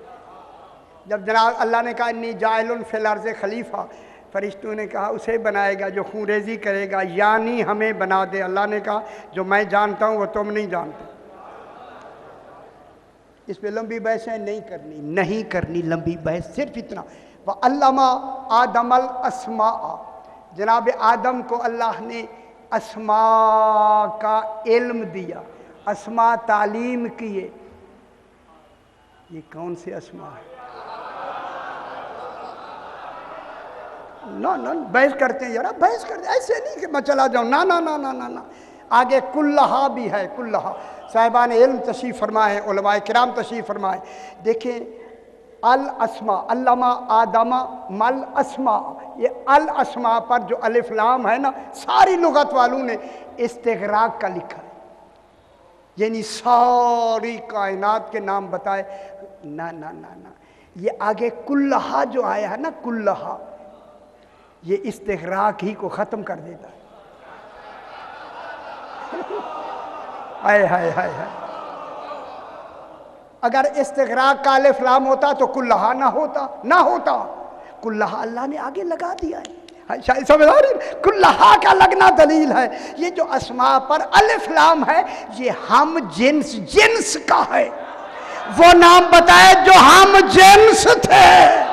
जब जनाब अल्लाह ने कहा इन्नी जाइलुन फिल अर्ज़ खलीफा, फरिश्तों ने कहा उसे बनाएगा जो खूंरेजी करेगा, यानी हमें बना दे। अल्लाह ने कहा जो मैं जानता हूँ वो तुम नहीं जानते। इस पे लंबी बहसें नहीं करनी लंबी बहस, सिर्फ इतना। वह अल्लामा आदमल अस्मा, जनाब आदम को अल्लाह ने अस्मा का इल्म दिया, अस्मा तालीम किए। ये कौन से अस्मा है? ना ना बहस करते हैं यार, बहस करते ऐसे नहीं कि मैं चला जाऊं। ना ना ना ना ना ना, आगे कुल्लहा भी है। कुल्लहा साहिबान इल्म तशरीफ़ फरमाए, उलमाए किराम तशरीफ़ फरमाए। देखें अल अस्मा, अल्लामा आदमा मल अस्मा, ये अल अस्मा पर जो अलिफ लाम है ना, सारी लुगत वालों ने इस्तिग़राक़ का लिखा है, यानी सारी कायनात के नाम बताए। ना ना ना ना, ये आगे कुल्लहा जो आया है ना, कुल्लहा, ये इस्तिग़राक़ ही को ख़त्म कर देता है। हाय हाय हाय हाय, अगर इस्तिग़राक़ का अलिफ लाम होता तो कुल्लहा ना होता। कुल्लहा अल्लाह ने आगे लगा दिया है। शायद समझ आ रही? कुल्लहा का लगना दलील है। ये जो अस्मा पर अलिफ लाम है, ये हम जिन्स का है। वो नाम बताए जो हम जिन्स थे।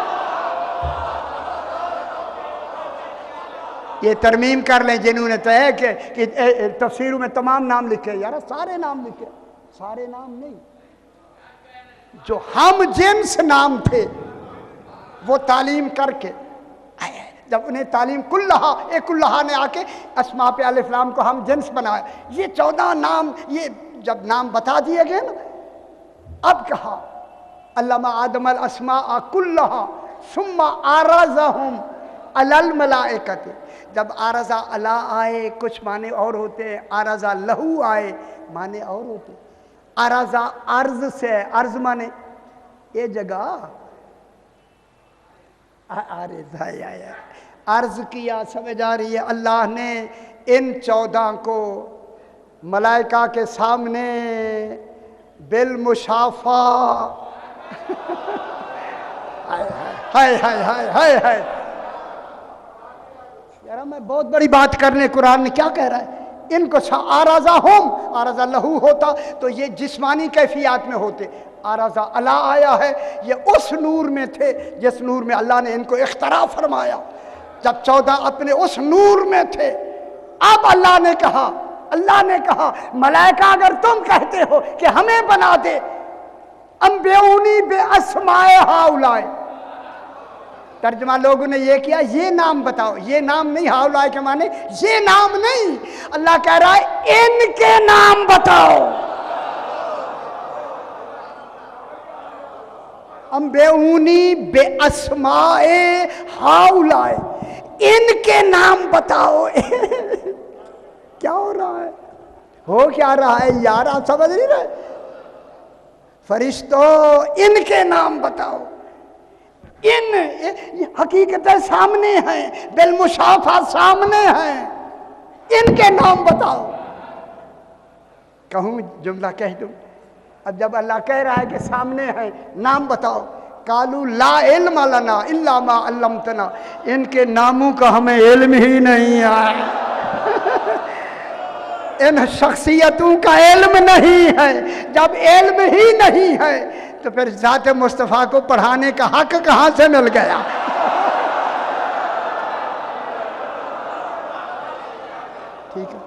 ये तरमीम कर लें जिन्होंने तय कि तफसीरों में तमाम नाम लिखे। यार सारे नाम लिखे, सारे नाम नहीं, जो हम जिन्स नाम थे वो तालीम करके जब उन्हें तालीम कुल्लहा, एक कुल्लहा ने आके अस्मा पे अलिफ लाम को हम जिन्स बनाया। ये 14 नाम, ये जब नाम बता दिए गए ना, अब कहा अल्लामा आदम अल अस्मा कुल्लहा सुम्मा आरज़हुम अलल मलाइकत। जब आरज़ा अला आए कुछ माने और होते हैं, आरज़ा लहू आए माने और होते। आरज़ा अर्ज से, अर्ज माने ये जगह, अर्ज किया, समझ आ रही है? अल्लाह ने इन 14 को मलाइका के सामने बिल मुशाफा हाय हाय हाय हाय हाय। यार मैं बहुत बड़ी बात करने, कुरान ने क्या कह रहा है? इनको आराजा होम, आराजा लहू होता तो ये जिस्मानी कैफियत में होते। आराजा अला आया है, ये उस नूर में थे जिस नूर में अल्लाह ने इनको इख्तरा फरमाया। जब 14 अपने उस नूर में थे, अब अल्लाह ने कहा मलाइका अगर तुम कहते हो कि हमें बना दे, अम्बिऊनी बे अस्माए हाउलाए। तर्जुमा लोगों ने ये किया, ये नाम बताओ। ये नाम नहीं, हाउलाए के माने ये नाम नहीं। अल्लाह कह रहा है इनके नाम बताओ। अम्बिऊनी बे अस्माए हाउलाए, इनके नाम बताओ। क्या हो रहा है? हो क्या रहा है यार? आप समझ नहीं रहे? फरिश्तों इनके नाम बताओ। इन हकीकतें सामने हैं, बिल मुशाफा सामने हैं, इनके नाम बताओ। कहूं जुमला कह दूं? अब जब अल्लाह कह रहा है कि सामने है, नाम बताओ, कालू ला इल्म लना इल्ला मा अल्लमतना, इनके नामों का हमें इल्म ही नहीं है। इन शख्सियतों का इल्म नहीं है। जब इल्म ही नहीं है तो फिर ज़ात मुस्तफ़ा को पढ़ाने का हक कहाँ से मिल गया? ठीक है,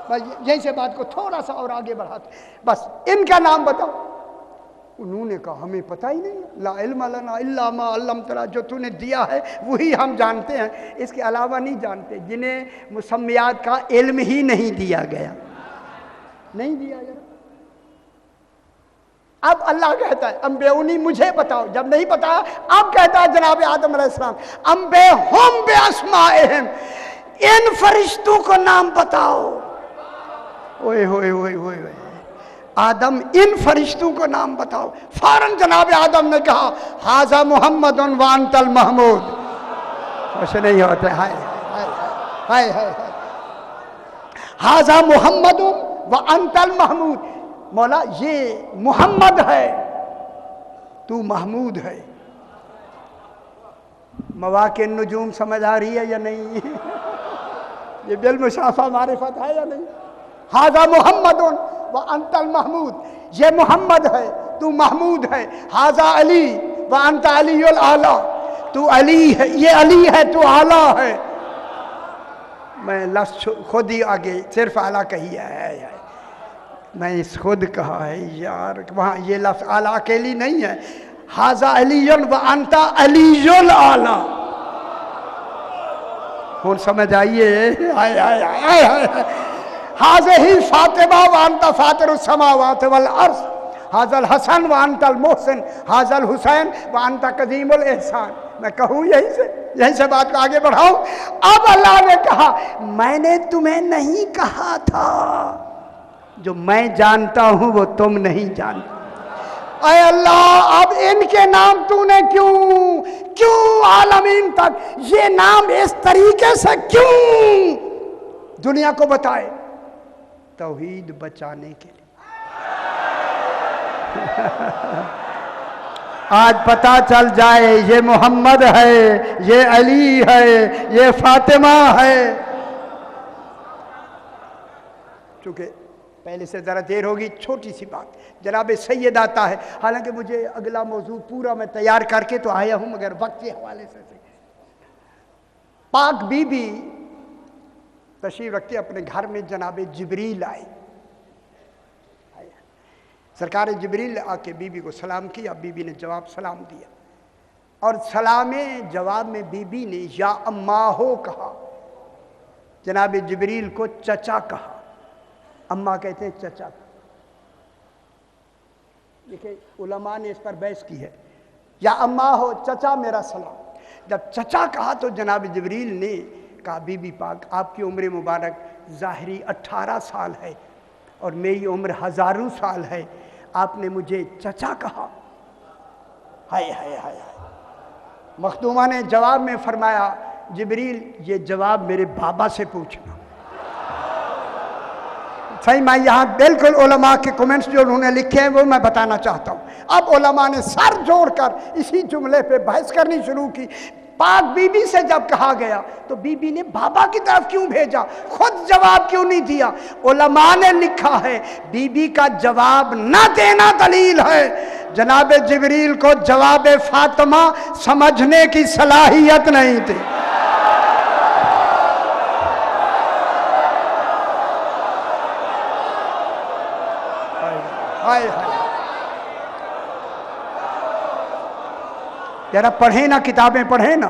बस यहीं से बात को थोड़ा सा और आगे बढ़ाते, बस इनका नाम बताओ। उन्होंने कहा हमें पता ही नहीं, ला इल्म लना इल्ला मा अल्लमतना, जो तूने दिया है वही हम जानते हैं, इसके अलावा नहीं जानते। जिन्हें मुसम्मियात का इल्म ही नहीं दिया गया, नहीं दिया गया। अब अल्लाह कहता है अम्बेउनी, मुझे बताओ। जब नहीं पता, अब कहता है जनाब आदम अलैहिस्सलाम, अम्बे हम बे अस्माइहिम, इन फरिश्तों को नाम बताओ। ओए होए होए होए होए, आदम इन फरिश्तों को नाम बताओ। फौरन जनाब आदम ने कहा हाजा मोहम्मद व अंतल महमूद। कुछ नहीं होते, हाय हाय हाय हाय, हाजा मोहम्मद व अंतल महमूद। मौला ये मोहम्मद है, तू महमूद है। मवाक़िन नुजूम समझ आ रही है या नहीं? ये बिल मुशाफा मारिफत है या नहीं? हाजा मोहम्मद व अंतल महमूद, ये मोहम्मद है, तू महमूद है। हाजा अली व अंत अलीउल आला, तू अली है, ये अली है, तू आला है। मैं लफ्ज़ खुद ही आगे सिर्फ आला कही है, मैं इस खुद कहा है यार, वहाँ ये लफ्ज़ आला अकेली नहीं है। हाजा अलीउल व अंत अलीउल आला, कौन समझ आइए? आए आए आए आए। हाज़े ही फातिमा व अंत फातिरुस समावात वल अर्ज़, हाज़ल हसन व अंतल मोहसिन, हाज़ल हुसैन व अंत कदीमुल एहसान। मैं कहूँ यहीं से बात को आगे बढ़ाऊँ। अब अल्लाह ने कहा मैंने तुम्हें नहीं कहा था, जो मैं जानता हूँ वो तुम नहीं जानते। अय अल्लाह, अब इनके नाम तूने क्यों आलमीन तक ये नाम इस तरीके से क्यों दुनिया को बताए? तौहीद बचाने के लिए। आज पता चल जाए ये मोहम्मद है, ये अली है, ये फातिमा है। चूंकि पहले से ज़रा देर होगी, छोटी सी बात, जनाब सैयद आता है। हालांकि मुझे अगला मौजू पूरा मैं तैयार करके तो आया हूँ, मगर वक्त के हवाले से पाक बीबी तशरीफ रखते अपने घर में, जनाब जिब्रील आए। सरकार जिब्रील आके बीबी को सलाम किया, बीबी ने जवाब सलाम दिया, और सलाम जवाब में बीबी ने या अम्मा हो कहा, जनाब जिब्रील को चचा कहा। अम्मा कहते हैं चचा। देखिए उलमा ने इस पर बहस की है, या अम्मा हो चचा मेरा सलाम। जब चचा कहा तो जनाब जिब्रील ने कहा बीबी पाक आपकी उम्र मुबारक ज़ाहिरी 18 साल है और मेरी उम्र हज़ारों साल है, आपने मुझे चचा कहा। हाय हाय हाय। मखदूमा ने जवाब में फरमाया जिब्रील ये जवाब मेरे बाबा से पूछना। सही, मैं यहाँ बिल्कुल उलमा के कमेंट्स जो उन्होंने लिखे हैं वो मैं बताना चाहता हूँ। अब उलमा ने सर जोड़कर इसी जुमले पे बहस करनी शुरू की। पाक बीबी से जब कहा गया तो बीबी ने बाबा की तरफ क्यों भेजा, खुद जवाब क्यों नहीं दिया? उलमा ने लिखा है बीबी का जवाब न देना दलील है, जनाब जिब्रील को जवाब फातिमा समझने की सलाहियत नहीं थी। हाय हाय, जरा पढ़े ना, किताबें पढ़े ना।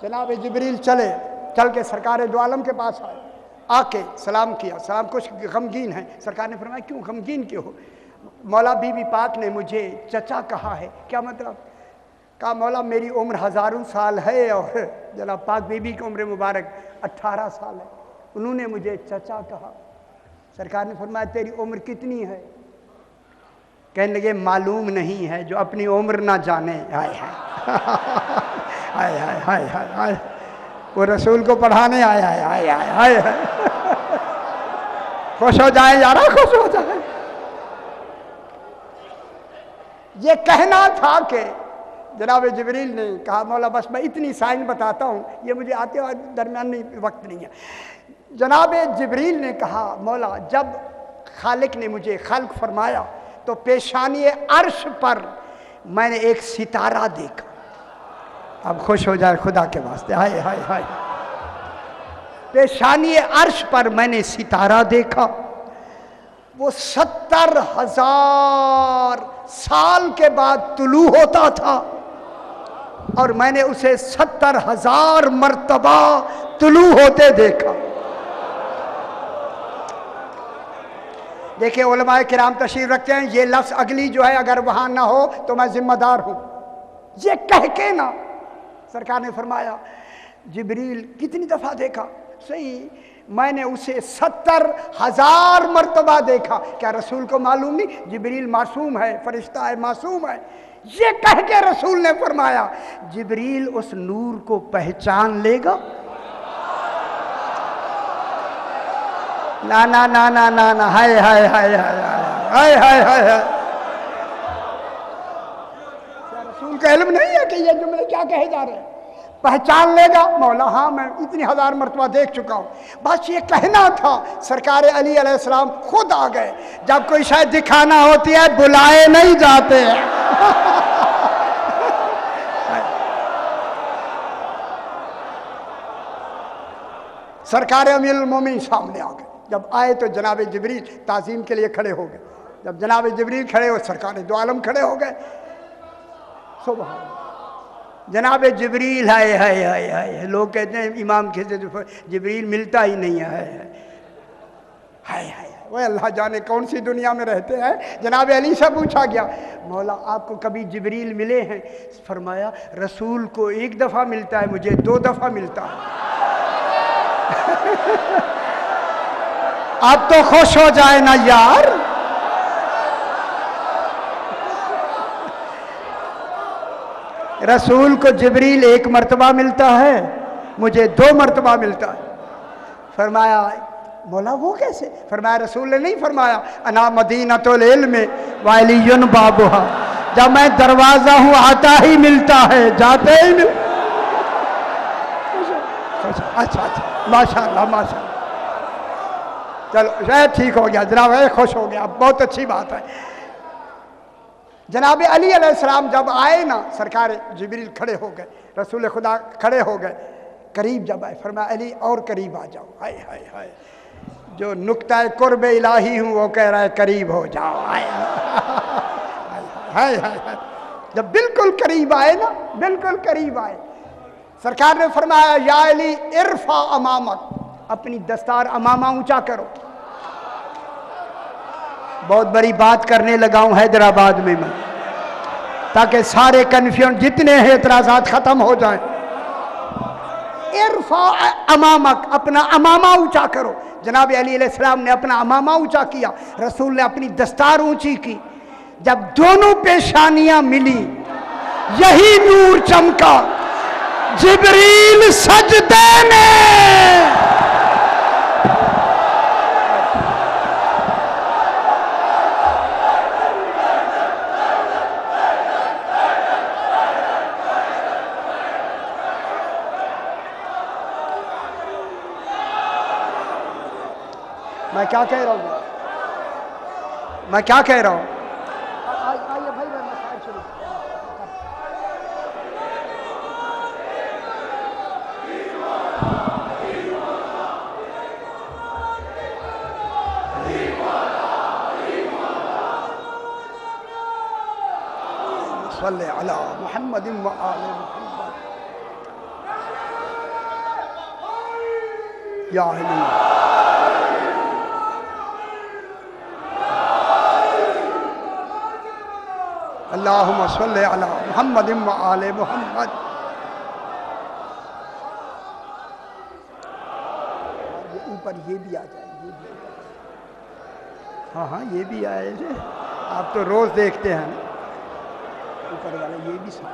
जनाब जिब्रील चल के सरकार दो आलम के पास आए, आके सलाम किया। सलाम कुछ गमगीन है। सरकार ने फरमाया क्यों गमगीन क्यों हो? मौला बीबी पाक ने मुझे चचा कहा है। क्या मतलब? कहा मौला मेरी उम्र हज़ारों साल है और जनाब पाक बीबी की उम्र मुबारक 18 साल है, उन्होंने मुझे चचा कहा। सरकार ने फरमाया तेरी उम्र कितनी है? कहने लगे मालूम नहीं है, जो अपनी उम्र ना जाने। हाय हाय हाय हाय हाय हाय। वो रसूल को पढ़ाने आया है। आए आए आए आए। खुश हो जाए यारा, खुश हो जाए। ये कहना था कि जनाब जिब्रील ने कहा मौला बस मैं इतनी साइन बताता हूँ, ये मुझे आते हुए दरमियान में वक्त नहीं है। जनाब जिब्रील ने कहा मौला जब खालिक ने मुझे खल्क फरमाया तो पेशानी अर्श पर मैंने एक सितारा देखा। अब खुश हो जाए खुदा के वास्ते, हाय हाय हाय। पेशानी अर्श पर मैंने सितारा देखा, वो 70,000 साल के बाद तुलू होता था और मैंने उसे 70,000 मर्तबा तुलू होते देखा। देखिए उलमाए किराम तशरीफ रखते हैं, ये लफ्ज़ अगली जो है अगर वहाँ ना हो तो मैं जिम्मेदार हूँ। ये कह के ना सरकार ने फरमाया जिब्रील कितनी दफ़ा देखा? सही, मैंने उसे 70,000 मर्तबा देखा। क्या रसूल को मालूम नहीं जिब्रील मासूम है, फरिश्ता है, मासूम है? ये कह के रसूल ने फरमाया जिब्रील उस नूर को पहचान लेगा? ना ना ना ना ना ना, हाय हाय हाय हाय हाय हाय हाय हाय। क्या रसूल का इल्म नहीं है कि ये जुमले क्या कहे जा रहे हैं? पहचान लेगा? मौला हाँ मैं इतनी 1000 मरतबा देख चुका हूँ। बस ये कहना था। सरकार अली अलैहिस्सलाम खुद आ गए। जब कोई शायद दिखाना होती है बुलाए नहीं जाते हैं। सरकार अमीरुल मोमिनीन सामने आ गए। जब आए तो जनाब जिब्रील ताज़ीम के लिए खड़े हो गए। जब जनाब जिब्रील खड़े हो सरकार दो आलम खड़े हो गए। सुभान अल्लाह। जनाब जिब्रील हाय हाय हाय हाय। लोग कहते हैं इमाम के जिब्रील मिलता ही नहीं है। हाय हाय वो अल्लाह जाने कौन सी दुनिया में रहते हैं। जनाब अली से पूछा गया मौला आपको कभी जिब्रील मिले हैं? फरमाया रसूल को 1 दफ़ा मिलता है, मुझे 2 दफ़ा मिलता है। आप तो खुश हो जाए ना यार। रसूल को जिब्रील 1 मरतबा मिलता है, मुझे 2 मरतबा मिलता है। फरमाया मौला वो कैसे? फरमाया रसूल ने नहीं फरमाया अना मदीनतुल इल्म वालियुन बाबुहा, जब मैं दरवाजा हूँ आता ही मिलता है, जाते ही मिल। अच्छा अच्छा माशाअल्लाह माशाअल्लाह। चलो शायद ठीक हो गया जनाब, खुश हो गया, बहुत अच्छी बात है। जनाब अली अलैहिस्सलाम जब आए ना सरकार जिब्रील खड़े हो गए, रसूल खुदा खड़े हो गए। करीब जब आए फरमाया अली और करीब आ जाओ। हाय हाय हाय। जो नुक्ता कुर्ब इलाही हूँ वो कह रहा है करीब हो जाओ। हाय हाय हाय। जब बिल्कुल करीब आए ना, बिल्कुल करीब आए, सरकार ने फरमाया या अली इरफा अमामक, अपनी दस्तार अमामा ऊंचा करो। बहुत बड़ी बात करने लगा हूं हैदराबाद में मैं, ताकि सारे कन्फ्यूजन जितने हैं एतराज़ात खत्म हो जाए। इरफा अमामक, अपना अमामा ऊंचा करो। जनाब अली अलैहिस्सलाम ने अपना अमामा ऊंचा किया, रसूल ने अपनी दस्तार ऊंची की। जब दोनों पेशानियां मिली यही नूर चमका। जिब्रील सजदे में। मैं क्या कह रहा हूँ? मैं क्या कह रहा हूँ? आइए भाई मैं शुरू। सल्ले अला मुहम्मद व आले मुहम्मद। या अली अल्लाहुम्मा सल्ले अला मुहम्मद व आले मुहम्मद। ऊपर ये भी आ जाए, ये भी। हाँ हाँ ये भी आए थे, आप तो रोज देखते हैं ऊपर वाला, ये भी सुना।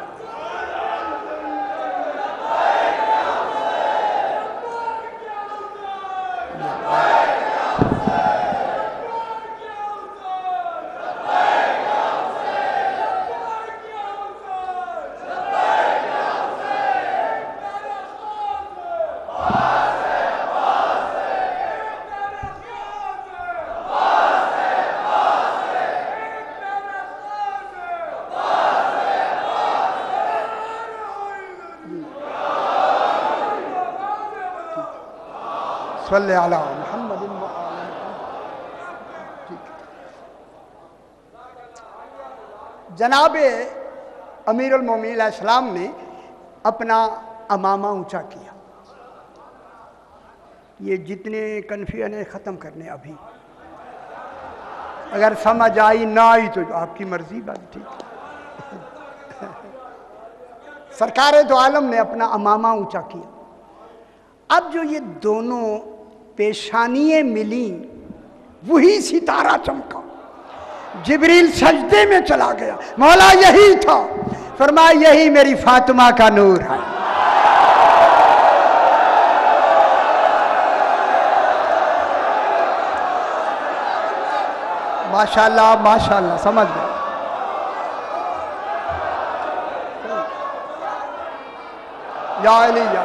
सल्ले अला मुहम्मद। जनाब अमीरुल मोमिनीन अलैहिस्सलाम ने अपना अमामा ऊंचा किया। ये जितने कन्फ्यूजन है ख़त्म करने अभी, अगर समझ आई ना आई तो आपकी मर्जी, बात ठीक। सरकार दो आलम ने अपना अमामा ऊंचा किया। अब जो ये दोनों पेशानियाँ मिली, वही सितारा चमका। जिब्रील सजदे में चला गया, मौला यही था। फरमाया यही मेरी फातिमा का नूर है। माशाल्लाह माशाल्लाह, समझ गए। या अली या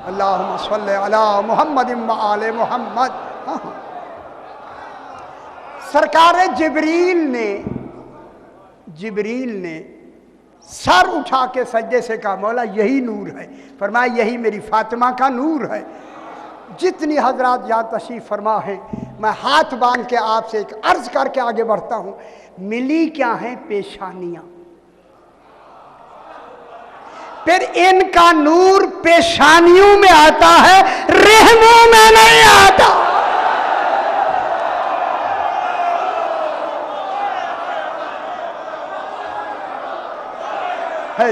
अल्लाहुम्मा सल्ली अला मुहम्मद व आले मुहम्मद। सरकार जिब्रील ने सर उठा के सज्जे से कहा, मौला यही नूर है। फरमाया यही मेरी फातिमा का नूर है। जितनी हजरात यहाँ तशरीफ फरमा है, मैं हाथ बांध के आपसे एक अर्ज करके आगे बढ़ता हूँ। मिली क्या है पेशानियाँ, फिर इनका नूर पेशानियों में आता है, रहमों में नहीं आता है।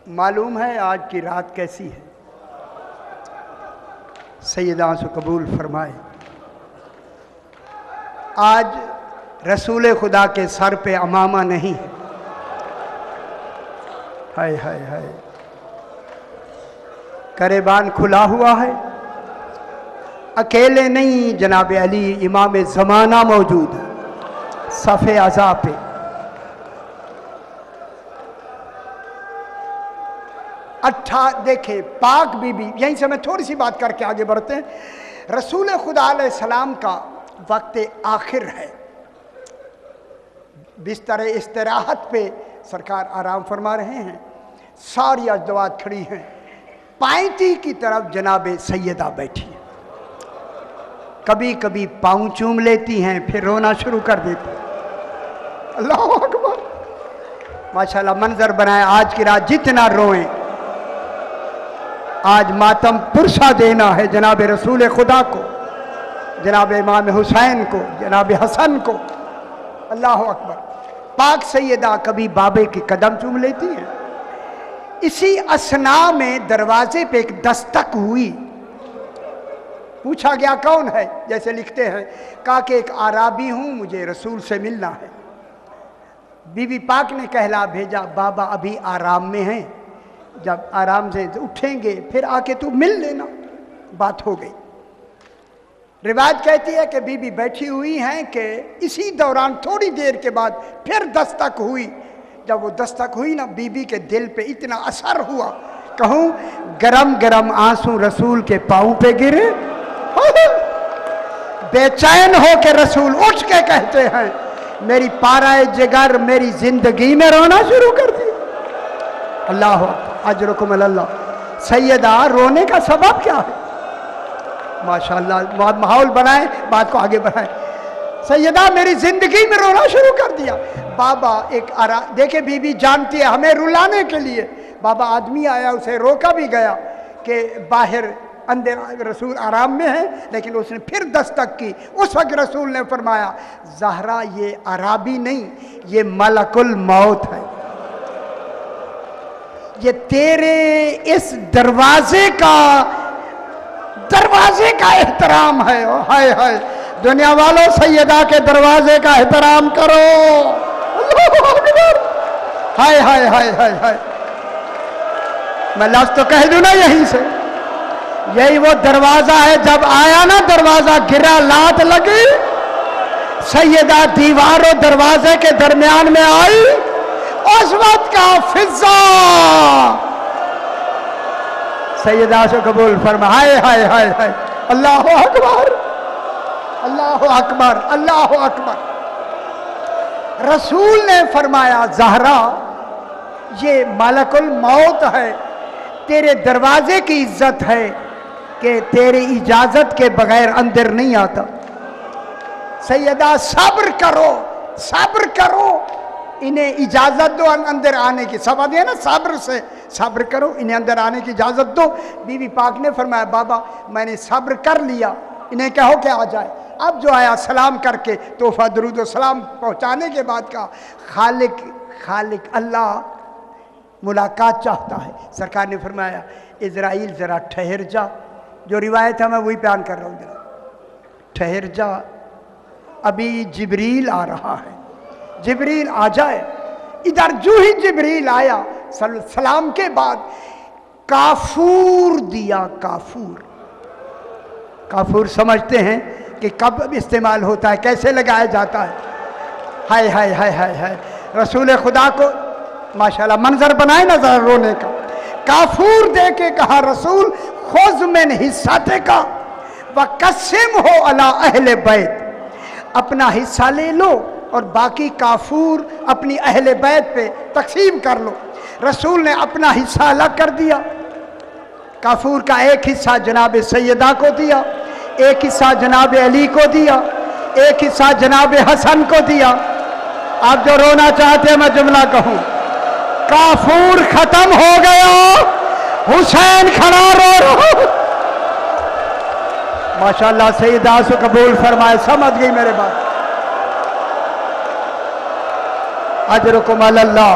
मालूम है आज की रात कैसी है? सैयदा से कबूल फरमाए। आज रसूल खुदा के सर पे अमामा नहीं है। हाय हाय हाय, करेबान खुला हुआ है। अकेले नहीं, जनाब अली इमाम ज़माना मौजूद है सफ़े अज़ा पे। देखें पाक बीबी, यहीं से मैं थोड़ी सी बात करके आगे बढ़ते हैं। रसूल खुदा अलैहिस्सलाम का वक्त आखिर है, बिस्तर इस्तराहत पे सरकार आराम फरमा रहे हैं। सारी अजदवात खड़ी हैं, पायती की तरफ जनाब सैयदा बैठी है। कभी कभी पाँव चूम लेती हैं, फिर रोना शुरू कर देती। अल्लाह अकबर, माशाल्लाह मंजर बनाए। आज की रात जितना रोएं, आज मातम पुरसा देना है जनाब रसूल खुदा को, जनाब इमाम हुसैन को, जनाब हसन को। अल्लाह अकबर। पाक सैयदा कभी बाबे के कदम चूम लेती हैं। इसी असना में दरवाजे पे एक दस्तक हुई। पूछा गया कौन है? जैसे लिखते हैं, कहा कि एक आराबी हूँ, मुझे रसूल से मिलना है। बीबी पाक ने कहला भेजा, बाबा अभी आराम में हैं, जब आराम से उठेंगे फिर आके तू मिल लेना। बात हो गई। रिवायत कहती है कि बीबी बैठी हुई हैं कि इसी दौरान थोड़ी देर के बाद फिर दस्तक हुई। जब वो दस्तक हुई ना, बीबी के दिल पे इतना असर हुआ, कहूँ गरम गरम आंसू रसूल के पाँव पे गिरे। बेचैन हो के रसूल उठ के कहते हैं, मेरी पाराए जिगर मेरी जिंदगी में रोना शुरू कर दिया। अल्लाह अजरकुम अल्लाह। सैयदा रोने का सबब क्या है? माशाल्लाह, माहौल बनाए, बात को आगे बढ़ाए। सैयदा मेरी जिंदगी में रोना शुरू कर दिया। बाबा एक देखे बीबी जानती है हमें रुलाने के लिए। बाबा आदमी आया, उसे रोका भी गया कि बाहर अंदर रसूल आराम में है, लेकिन उसने फिर दस्तक की। उस वक्त रसूल ने फरमाया, ज़हरा ये अराबी नहीं, ये मलकुल मौत है। ये तेरे इस दरवाजे का एहतराम है। हाय हाय, दुनिया वालों सैयदा के दरवाजे का एहतराम करो। हाय हाय हाय हाय हाय, मैं लफ्ज़ तो कह दूं ना यहीं से, यही वो दरवाजा है। जब आया ना दरवाजा, गिरा, लात लगी, सैयदा दीवार और दरवाजे के दरमियान में आई। उस वक्त का फिजा सैयदा से कबूल फरमा। हाय हाय हाय हाय, अल्लाह अकबर। अल्लाह अकबर, अल्लाह अकबर। रसूल ने फरमाया ज़हरा ये मलकुल मौत है, तेरे दरवाजे की इज्जत है कि तेरी इजाजत के बगैर अंदर नहीं आता। सैयदा सब्र करो, सब्र करो, इन्हें इजाजत दो अंदर आने की। सब आदि है ना सब्र से, सब्र करो, इन्हें अंदर आने की इजाजत दो। बीवी पाक ने फरमाया बाबा मैंने सब्र कर लिया, इन्हें कहो कि आ जाए। अब जो आया सलाम करके तोहफा दरूद व सलाम पहुंचाने के बाद का खालिक खालिक अल्लाह मुलाकात चाहता है। सरकार ने फरमाया इज़राइल ज़रा ठहर जा, जो रिवायत है मैं वही बयान कर रहा हूँ, जरा ठहर जा, अभी जिब्रील आ रहा है, जिब्रील आ जाए। इधर जो ही जिब्रील आया सलाम के बाद काफूर दिया। काफूर, काफूर समझते हैं कि कब इस्तेमाल होता है, कैसे लगाया जाता है। हाय हाय हाय हाय हाय, रसूल खुदा को माशाल्लाह मंजर बनाए ना जरा रोने का। काफूर दे के कहा रसूल खुज़ मिन हिस्साते का व कस्सिम हो अला अहले बैत, अपना हिस्सा ले लो और बाकी काफूर अपनी अहले बैत पे तकसीम कर लो। रसूल ने अपना हिस्सा अलग कर दिया, काफूर का एक हिस्सा जनाब सैयदा को दिया, एक हिस्सा जनाब अली को दिया, एक हिस्सा जनाब हसन को दिया। आप जो रोना चाहते हैं मैं जुमला कहूं, काफूर खत्म हो गया, हुसैन खड़ा रो रहा। माशाल्लाह सैयदा से कबूल फरमाए, समझ गई मेरे बात। अजरुकुम अल्लाह,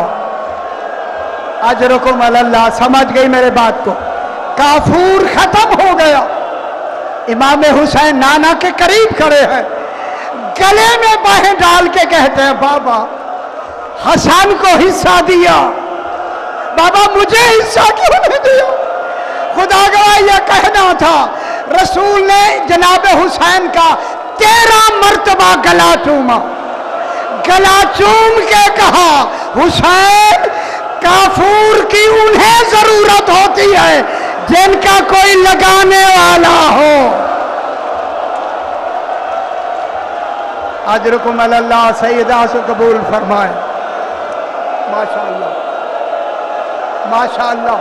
अजरुकुम अल्लाह, समझ गई मेरे बात को। काफूर खत्म हो गया। इमाम हुसैन नाना के करीब खड़े हैं, गले में बाहें डाल के कहते हैं बाबा हसन को हिस्सा दिया, बाबा मुझे हिस्सा क्यों नहीं दिया। खुदा गवाह यह कहना था, रसूल ने जनाब हुसैन का 13 मर्तबा गला चूमा, गला चूम के कहा हुसैन काफूर की उन्हें जरूरत होती है जिनका कोई लगाने वाला हो। अजरुकुम अल्लाह, सैयदा से कबूल फरमाए। माशाअल्लाह माशाअल्लाह।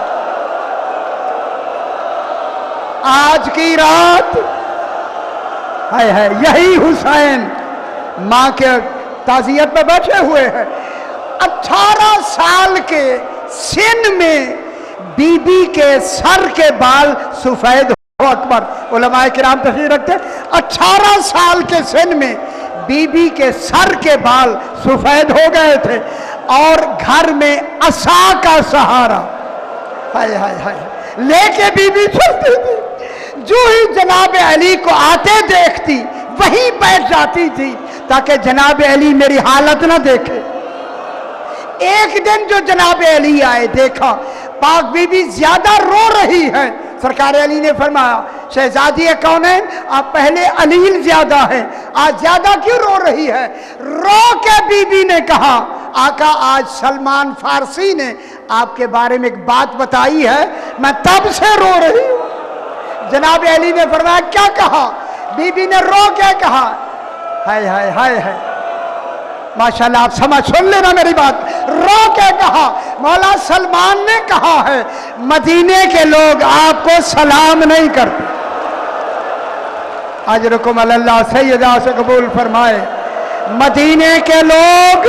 आज की रात हाय हाय, यही हुसैन मां के ताजियत में बैठे हुए हैं। 18 साल के सिन में बीबी के सर के बाल सफेद हो। अकबर उलमाए किराम तशरीफ रखते, 18 साल के सिन में बीबी के सर के बाल सफेद हो गए थे और घर में असा का सहारा हाय हाय हाय लेके बीबी चलती थी। जो ही जनाब अली को आते देखती वहीं बैठ जाती थी ताकि जनाब अली मेरी हालत ना देखे। एक दिन जो जनाब अली आए, देखा पाक बीबी ज्यादा रो रही है। सरकार अली ने फरमाया शहजादी कौन है, आप पहले अलील ज्यादा है, आज ज्यादा क्यों रो रही है। रो के बीबी ने कहा आका आज सलमान फारसी ने आपके बारे में एक बात बताई है, मैं तब से रो रही हूं। जनाब अली ने फरमाया क्या कहा। बीबी ने रो के कहा हाय हाय हाय हाय, माशाल्लाह आप समझ सुन लेना मेरी बात। रो के कहा मौला सलमान ने कहा है मदीने के लोग आपको सलाम नहीं करते। अजरुकुम अल्लाह, सैयदा से कबूल फरमाए। मदीने के लोग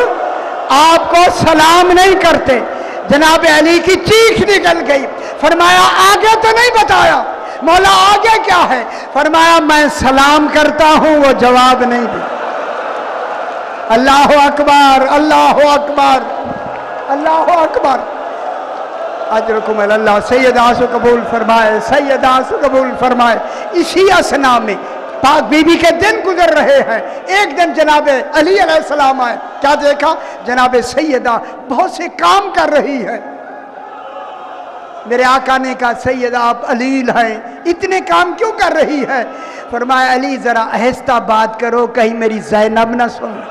आपको सलाम नहीं करते। जनाब अली की चीख निकल गई। फरमाया आगे तो नहीं बताया, मौला आगे क्या है। फरमाया मैं सलाम करता हूं, वो जवाब नहीं दे। अल्लाह अकबर, अल्लाह अकबर, अल्लाह अकबर। अजरुकुम अल्लाह, सैयदा से कबूल फरमाए, सैयदा से कबूल फरमाए। इसी असना में पाक बीबी के दिन गुजर रहे हैं। एक दिन जनाब अली अलैहिस्सलाम आए, क्या देखा जनाब सैयदा बहुत से काम कर रही है। मेरे आका ने कहा सैयदा आप अलील हैं, इतने काम क्यों कर रही है। फरमाया अली जरा आहिस्ता बात करो, कहीं मेरी ज़ैनब ना सुन।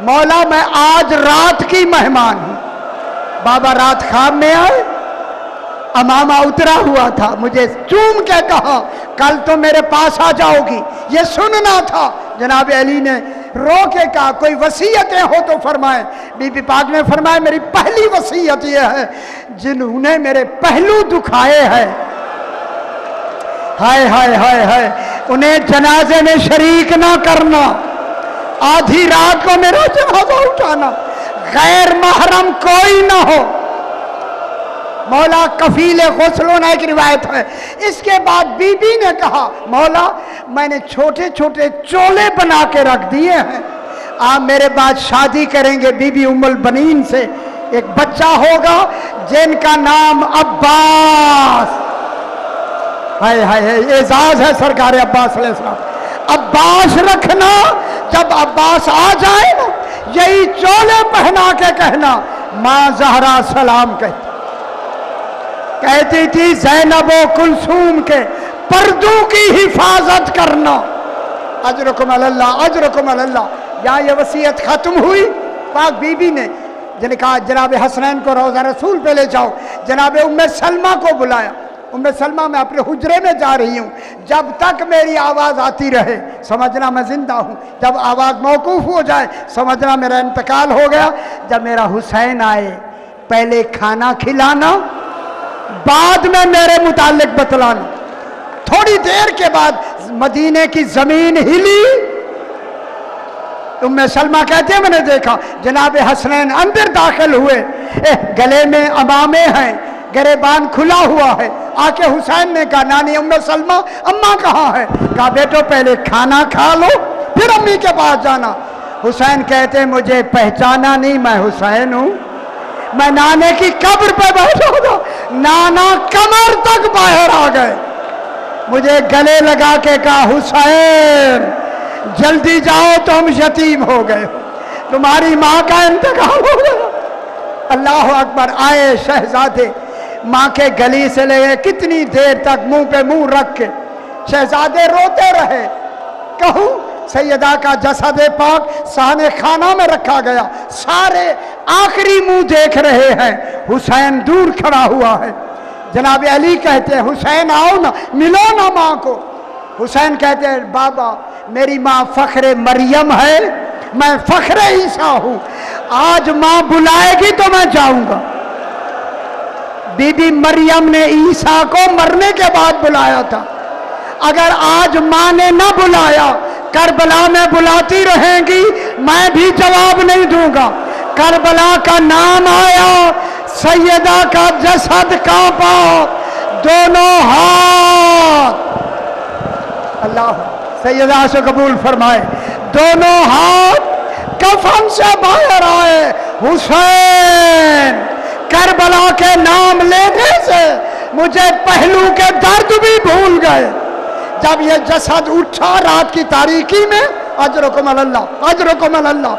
मौला मैं आज रात की मेहमान हूं। बाबा रात ख्वाब में आए, अमामा उतरा हुआ था, मुझे चूम के कहा कल तो मेरे पास आ जाओगी, ये सुनना था। जनाब अली ने रो के कहा कोई वसीयतें हो तो फरमाएं। बीबी पाक ने फरमाया मेरी पहली वसीयत ये है, जिन्होंने मेरे पहलू दुखाए हैं, हाय हाय हाय हाय, उन्हें जनाजे में शरीक ना करना, आधी रात को मेरा जनाजा उठाना, गैर महरम कोई ना हो। मौला कफील गुस्ल एक रिवायत है। इसके बाद बीबी ने कहा मौला मैंने छोटे छोटे चोले बना के रख दिए हैं, आप मेरे बाद शादी करेंगे बीबी उम्मुल बनीन से, एक बच्चा होगा जिनका नाम अब्बास, हाय हाय एजाज है सरकार अब्बास अलैहिस्सलाम, अब्बास रखना। जब अब्बास आ जाए ना यही चोले पहना के कहना माँ जहरा सलाम कहती थी ज़ैनब व कुलसूम के पर्दों की हिफाजत करना। अजरकुम अल्लाह अजरकुम अल्लाह। यहाँ ये वसीयत ख़त्म हुई। पाक बीबी ने जिन्हें कहा जनाब हसनैन को रोज़ा रसूल पे ले जाओ। जनाब उम्मे सलमा को बुलाया। उम्मे सलमा मैं अपने हुजरे में जा रही हूँ, जब तक मेरी आवाज़ आती रहे समझना मैं जिंदा हूँ, जब आवाज़ मौकूफ़ हो जाए समझना मेरा इंतकाल हो गया। जब मेरा हुसैन आए पहले खाना खिलाना, बाद में मेरे मुतालिक बतलाना। थोड़ी देर के बाद मदीने की जमीन हिली। उम्मे सलमा कहते हैं मैंने देखा जनाब हसनैन अंदर दाखिल हुए, गले में अमामे हैं, गरेबान खुला हुआ है। आके हुसैन ने कहा नानी उम्मे सलमा अम्मा कहाँ है? कहा बेटो पहले खाना खा लो फिर अम्मी के पास जाना। हुसैन कहते हैं मुझे पहचाना नहीं, मैं हुसैन हूँ। मैं नाने की कब्र पे बैठा था, नाना कमर तक बाहर आ गए, मुझे गले लगा के कहा हुसैन जल्दी जाओ तो हम यतीम हो गए, तुम्हारी माँ का इंतकाल हो गया। अल्लाह अकबर। आए शहजादे माँ के गली से ले गए, कितनी देर तक मुंह पे मुंह रख के शहजादे रोते रहे। कहूँ सैयदा का जसद पाक साने खाना में रखा गया, सारे आखिरी मुंह देख रहे हैं, हुसैन दूर खड़ा हुआ है। जनाब अली कहते हैं हुसैन आओ ना, मिलो ना माँ को। हुसैन कहते हैं बाबा मेरी माँ फख्रे मरियम है, मैं फख्रे ईसा हूँ, आज माँ बुलाएगी तो मैं जाऊंगा। बीबी मरियम ने ईसा को मरने के बाद बुलाया था, अगर आज माँ ने ना बुलाया करबला में बुलाती रहेंगी, मैं भी जवाब नहीं दूंगा। करबला का नाम आया, सैयदा का जसद कांपा, दोनों हाथ अल्लाह सैयदा से कबूल फरमाए, दोनों हाथ कफन से बाहर आए। हुसैन करबला के नाम लेने से मुझे पहलू के दर्द भी भूल गए। जब ये जसद उठा रात की तारीकी में, अजरकुम अल्लाह अजरकुम अल्लाह,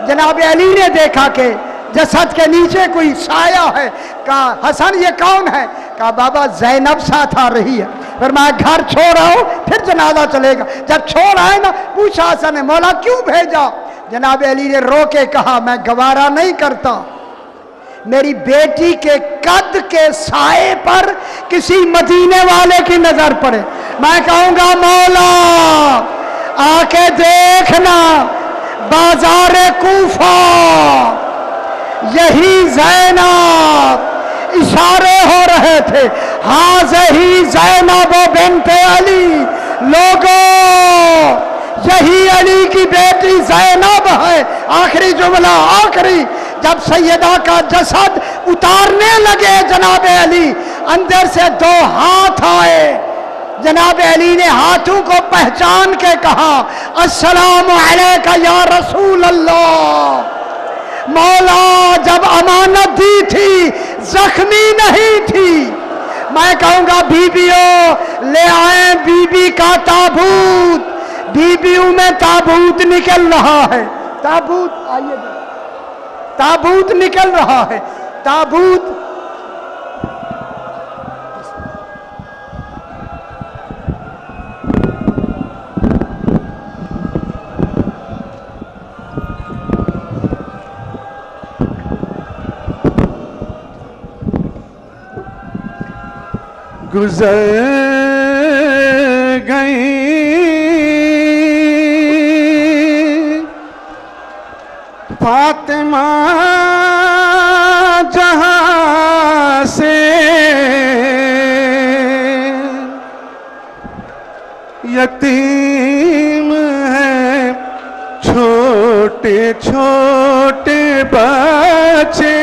जनाब अली ने देखा कि जसद के नीचे कोई साया है। कहा हसन ये कौन है? कहा बाबा जैनब साथ आ रही है। फिर मैं घर छोड़ आओ फिर जनाजा चलेगा। जब छोड़ आए ना पूछा हसन ने मौला क्यों भेजा? जनाब अली ने रो के कहा मैं गवारा नहीं करता, मेरी बेटी के कद के साए पर किसी मदीने वाले की नजर पड़े, मैं कहूंगा मौला आके देखना बाजार कूफा, यही ज़ैनब, इशारे हो रहे थे हाज़ही ज़ैनब बिन्ते अली, लोगों यही अली की बेटी ज़ैनब है। आखिरी जुमला आखिरी, जब सैयदा का जसद उतारने लगे जनाब अली, अंदर से दो हाथ आए। जनाब अली ने हाथों को पहचान के कहा अस्सलामु अलैका या रसूल अल्लाह। मौला जब अमानत दी थी जख्मी नहीं थी। मैं कहूंगा बीबियों ले आए बीबी का ताबूत, बीबियों में ताबूत निकल रहा है। ताबूत आइए, ताबूत निकल रहा है। ताबूत गुजर गई फातिमा जहां से, यतीम है छोटे छोटे बच्चे,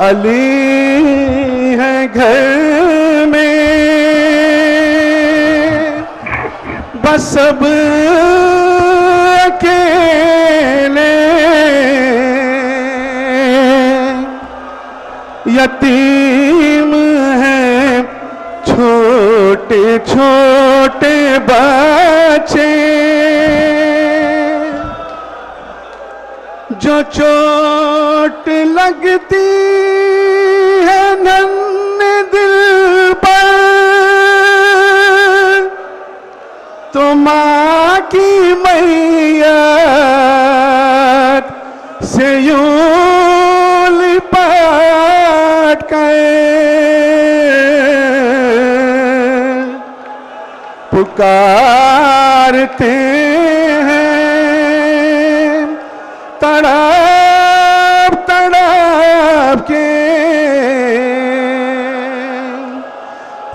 अली है घर में बस अब अकेले, यतीम है छोटे छोटे बच्चे, जो चोट लगती है नन्हे दिल पर, तो माँ की मैयत से यूं लिपट गए, पुकारते हैं तड़प तड़प के,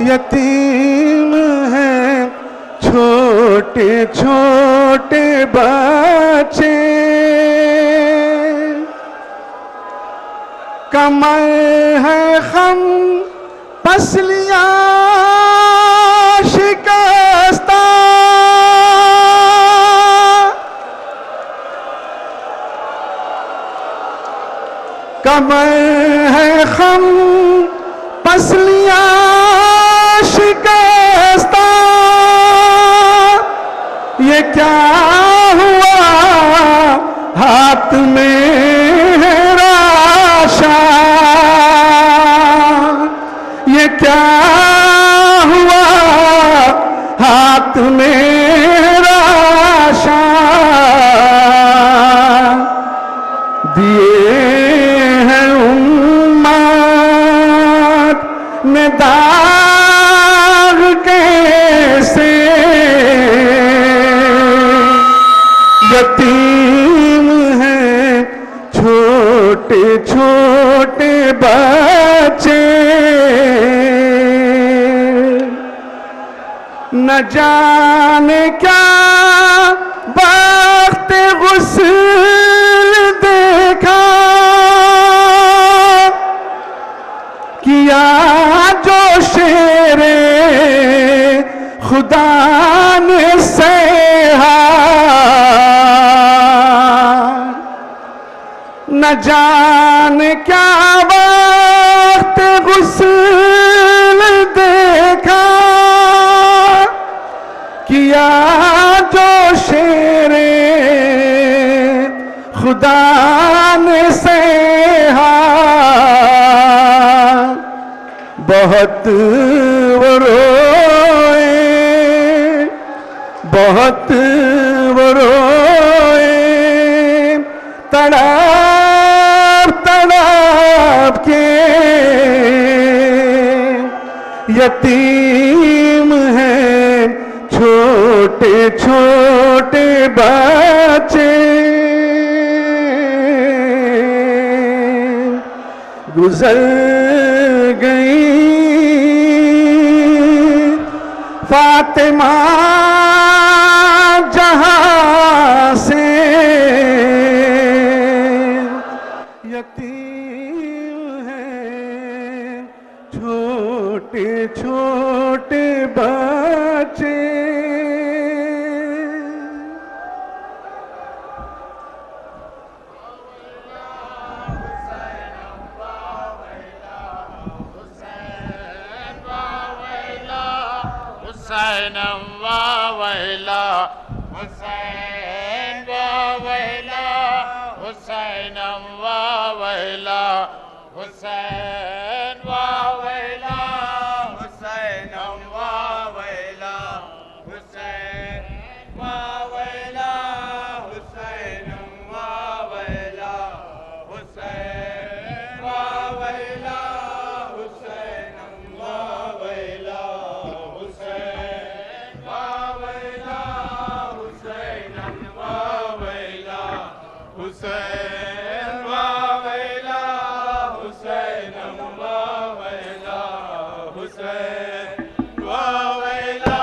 यतीम हैं छोटे छोटे बच्चे, कमर है खम पसलियां शिकस्ता, कमर है खम पसलियां शिकस्ता, ये क्या हुआ हाथ में राशा, ये क्या हुआ हाथ में राशा, दिए हैं उम्मत ने दाग कैसे, यतीम हैं छोटे छोटे बच्चे, न जाने क्या वक्त गुस्ल देखा, किया जो शेरे खुदा ने सहा, न जाने क्या वक्त गुस्ल देखा, किया जो शेरे खुदा ने सहा, बहुत वो रोए बहुत वो रोए तड़प तड़प के, यतीम हैं छोटे छोटे बच्चे, गुजर गई फातिमा जहां से, यतीम हैं छोटे छोटे बच्चे, हुसैन वावैला हुसैन वावैला हुसैन वावैला हुसैन वावैला हुसैन वावैला हुसैन वावैला हुसैन वावैला हुसैन हुसैन वावैला हुसैनम वावैला हुसैन वावैला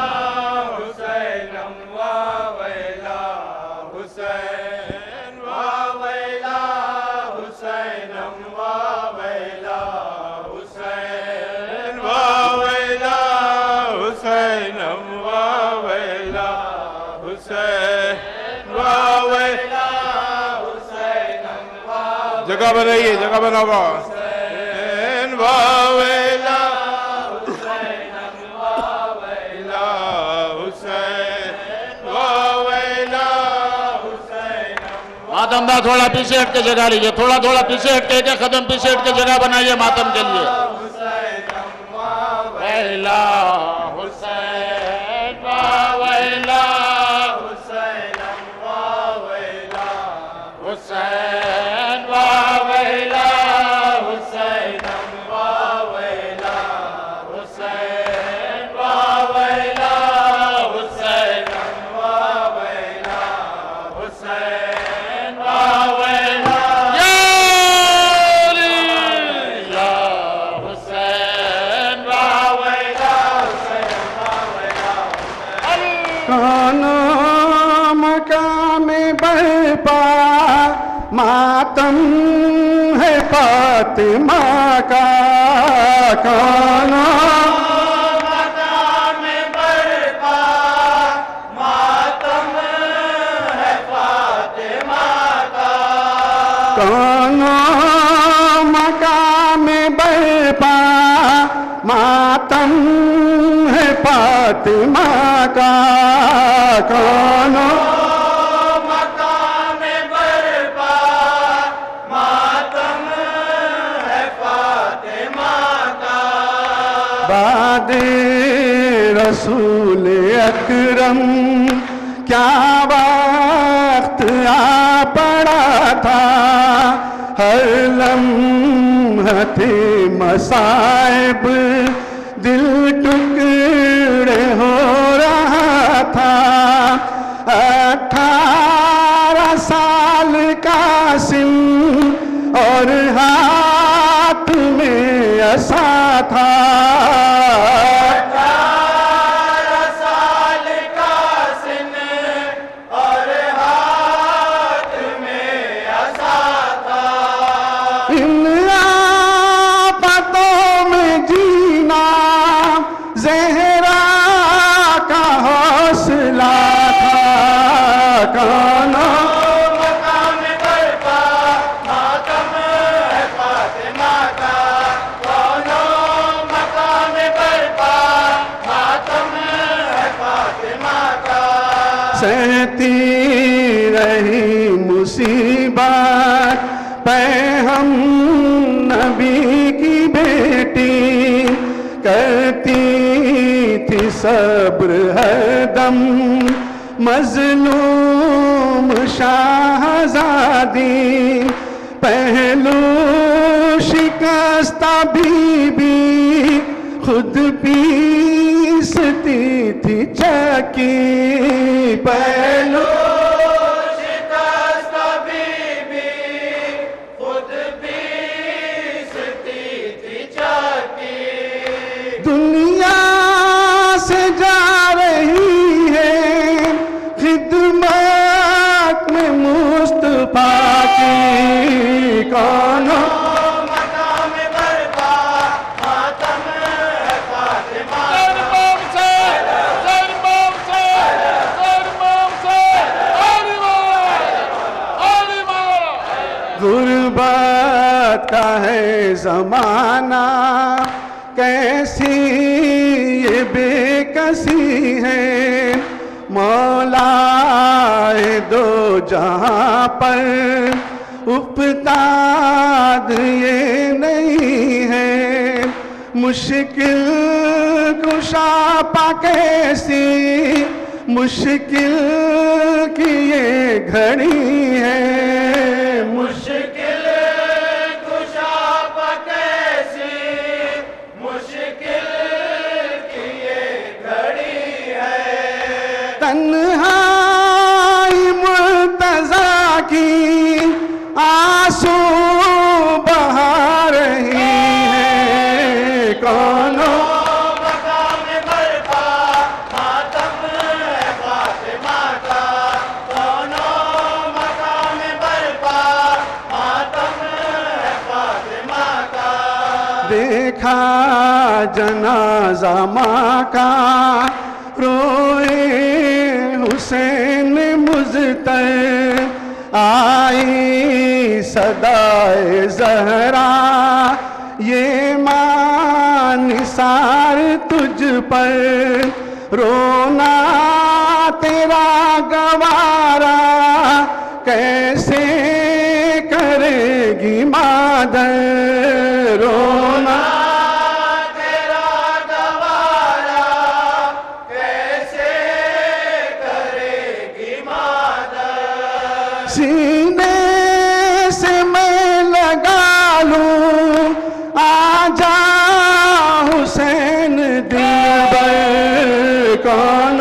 हुसैनम वावैला हुसैन वावैला हुसैनम वावैला हुसैन वावैला हुसैनम वावैला हुसैन वावैला हुसैनम वावैला। जगह बनाइए, जगह बनाओ। हुसैन वावैला हुसैनम वावैला हुसैन वावैला हुसैनम। मातमदा थोड़ा पीछे हट के जगह लीजिए, थोड़ा थोड़ा पीछे हट के, एक कदम पीछे हट के जगह बनाइए मातम के लिए। हुसैनम वावैला हुसैन वावैला हुसैनम वावैला हुसैन वावैला हुसैनम वावैला हुसैन वावैला हुसैनम वावैला हुसैन वावैला या हुसैन वावैला काना मकाम बरपा मातम है फातिमा का। काना मकाम बरपा मातम है फातिमा का। काना मकाम बरपा मातम है फातिमा का। काना मकाम बरपा मातम है फातिमा का। बादे रसूल अकरम क्या वक्त आ पड़ा था। हर लम्हते मसाइब दिल टुकड़े हो रहा था। 18 साल का सिन और हाथ में असा था। 18 साल का सिन और हाथ में असा था। इन आफतों में जीना ज़हरा का हौसला था। काना मकाम बरपा मातम है फातिमा का। कौनो मकाम बरपा मातम है फातिमा का। सहती रही मुसीबत पे हम नबी की बेटी। करती थी सब्र हरदम मजलूम शाहजादी। पहलू शिकस्ता बीबी खुद पीसती थी चकी। पहलू शिकस्त बीबी खुद पीसती थी चाकी। दुनिया से जा रही है खिदमत में मुस्तफा की। कौन मकाम बरपा मातम है फातिमा गुर्बत का है जमाना कैसी ये बेकसी है। मौलाए दो जहां पर उपताद ये नहीं है। मुश्किल कुशा पा कैसी मुश्किल की ये घड़ी है। मुश्किल कुशा कैसी मुश्किल की ये घड़ी है। तन्हाई मुर्तजा की देखा जनाजा माँ का, रोए हुसैन मुज़्तर, आई सदाए ज़हरा, ये माँ निसार तुझ पर, रोना तेरा गवारा, कैसे करेगी मादर, रोना तेरा गवारा, कैसे करेगी मादर। सीने से मैं लगा लूं आजा हुसैन दिलबर, कौन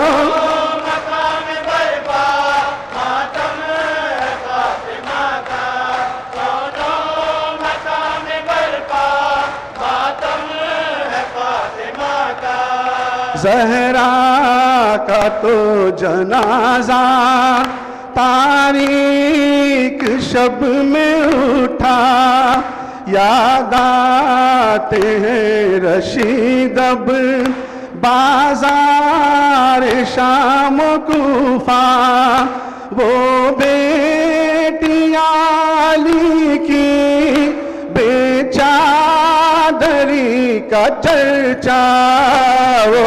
मकाम बरपा मातम है फातिमा का, कौनो मकाम बरपा मातम है फातिमा का। ज़हरा का तो जनाजा तारीक शब में उठा, याद आते हैं रशीद अब बाजार शाम कूफा, वो बेटियां अली की बेचादरी का चर्चा, वो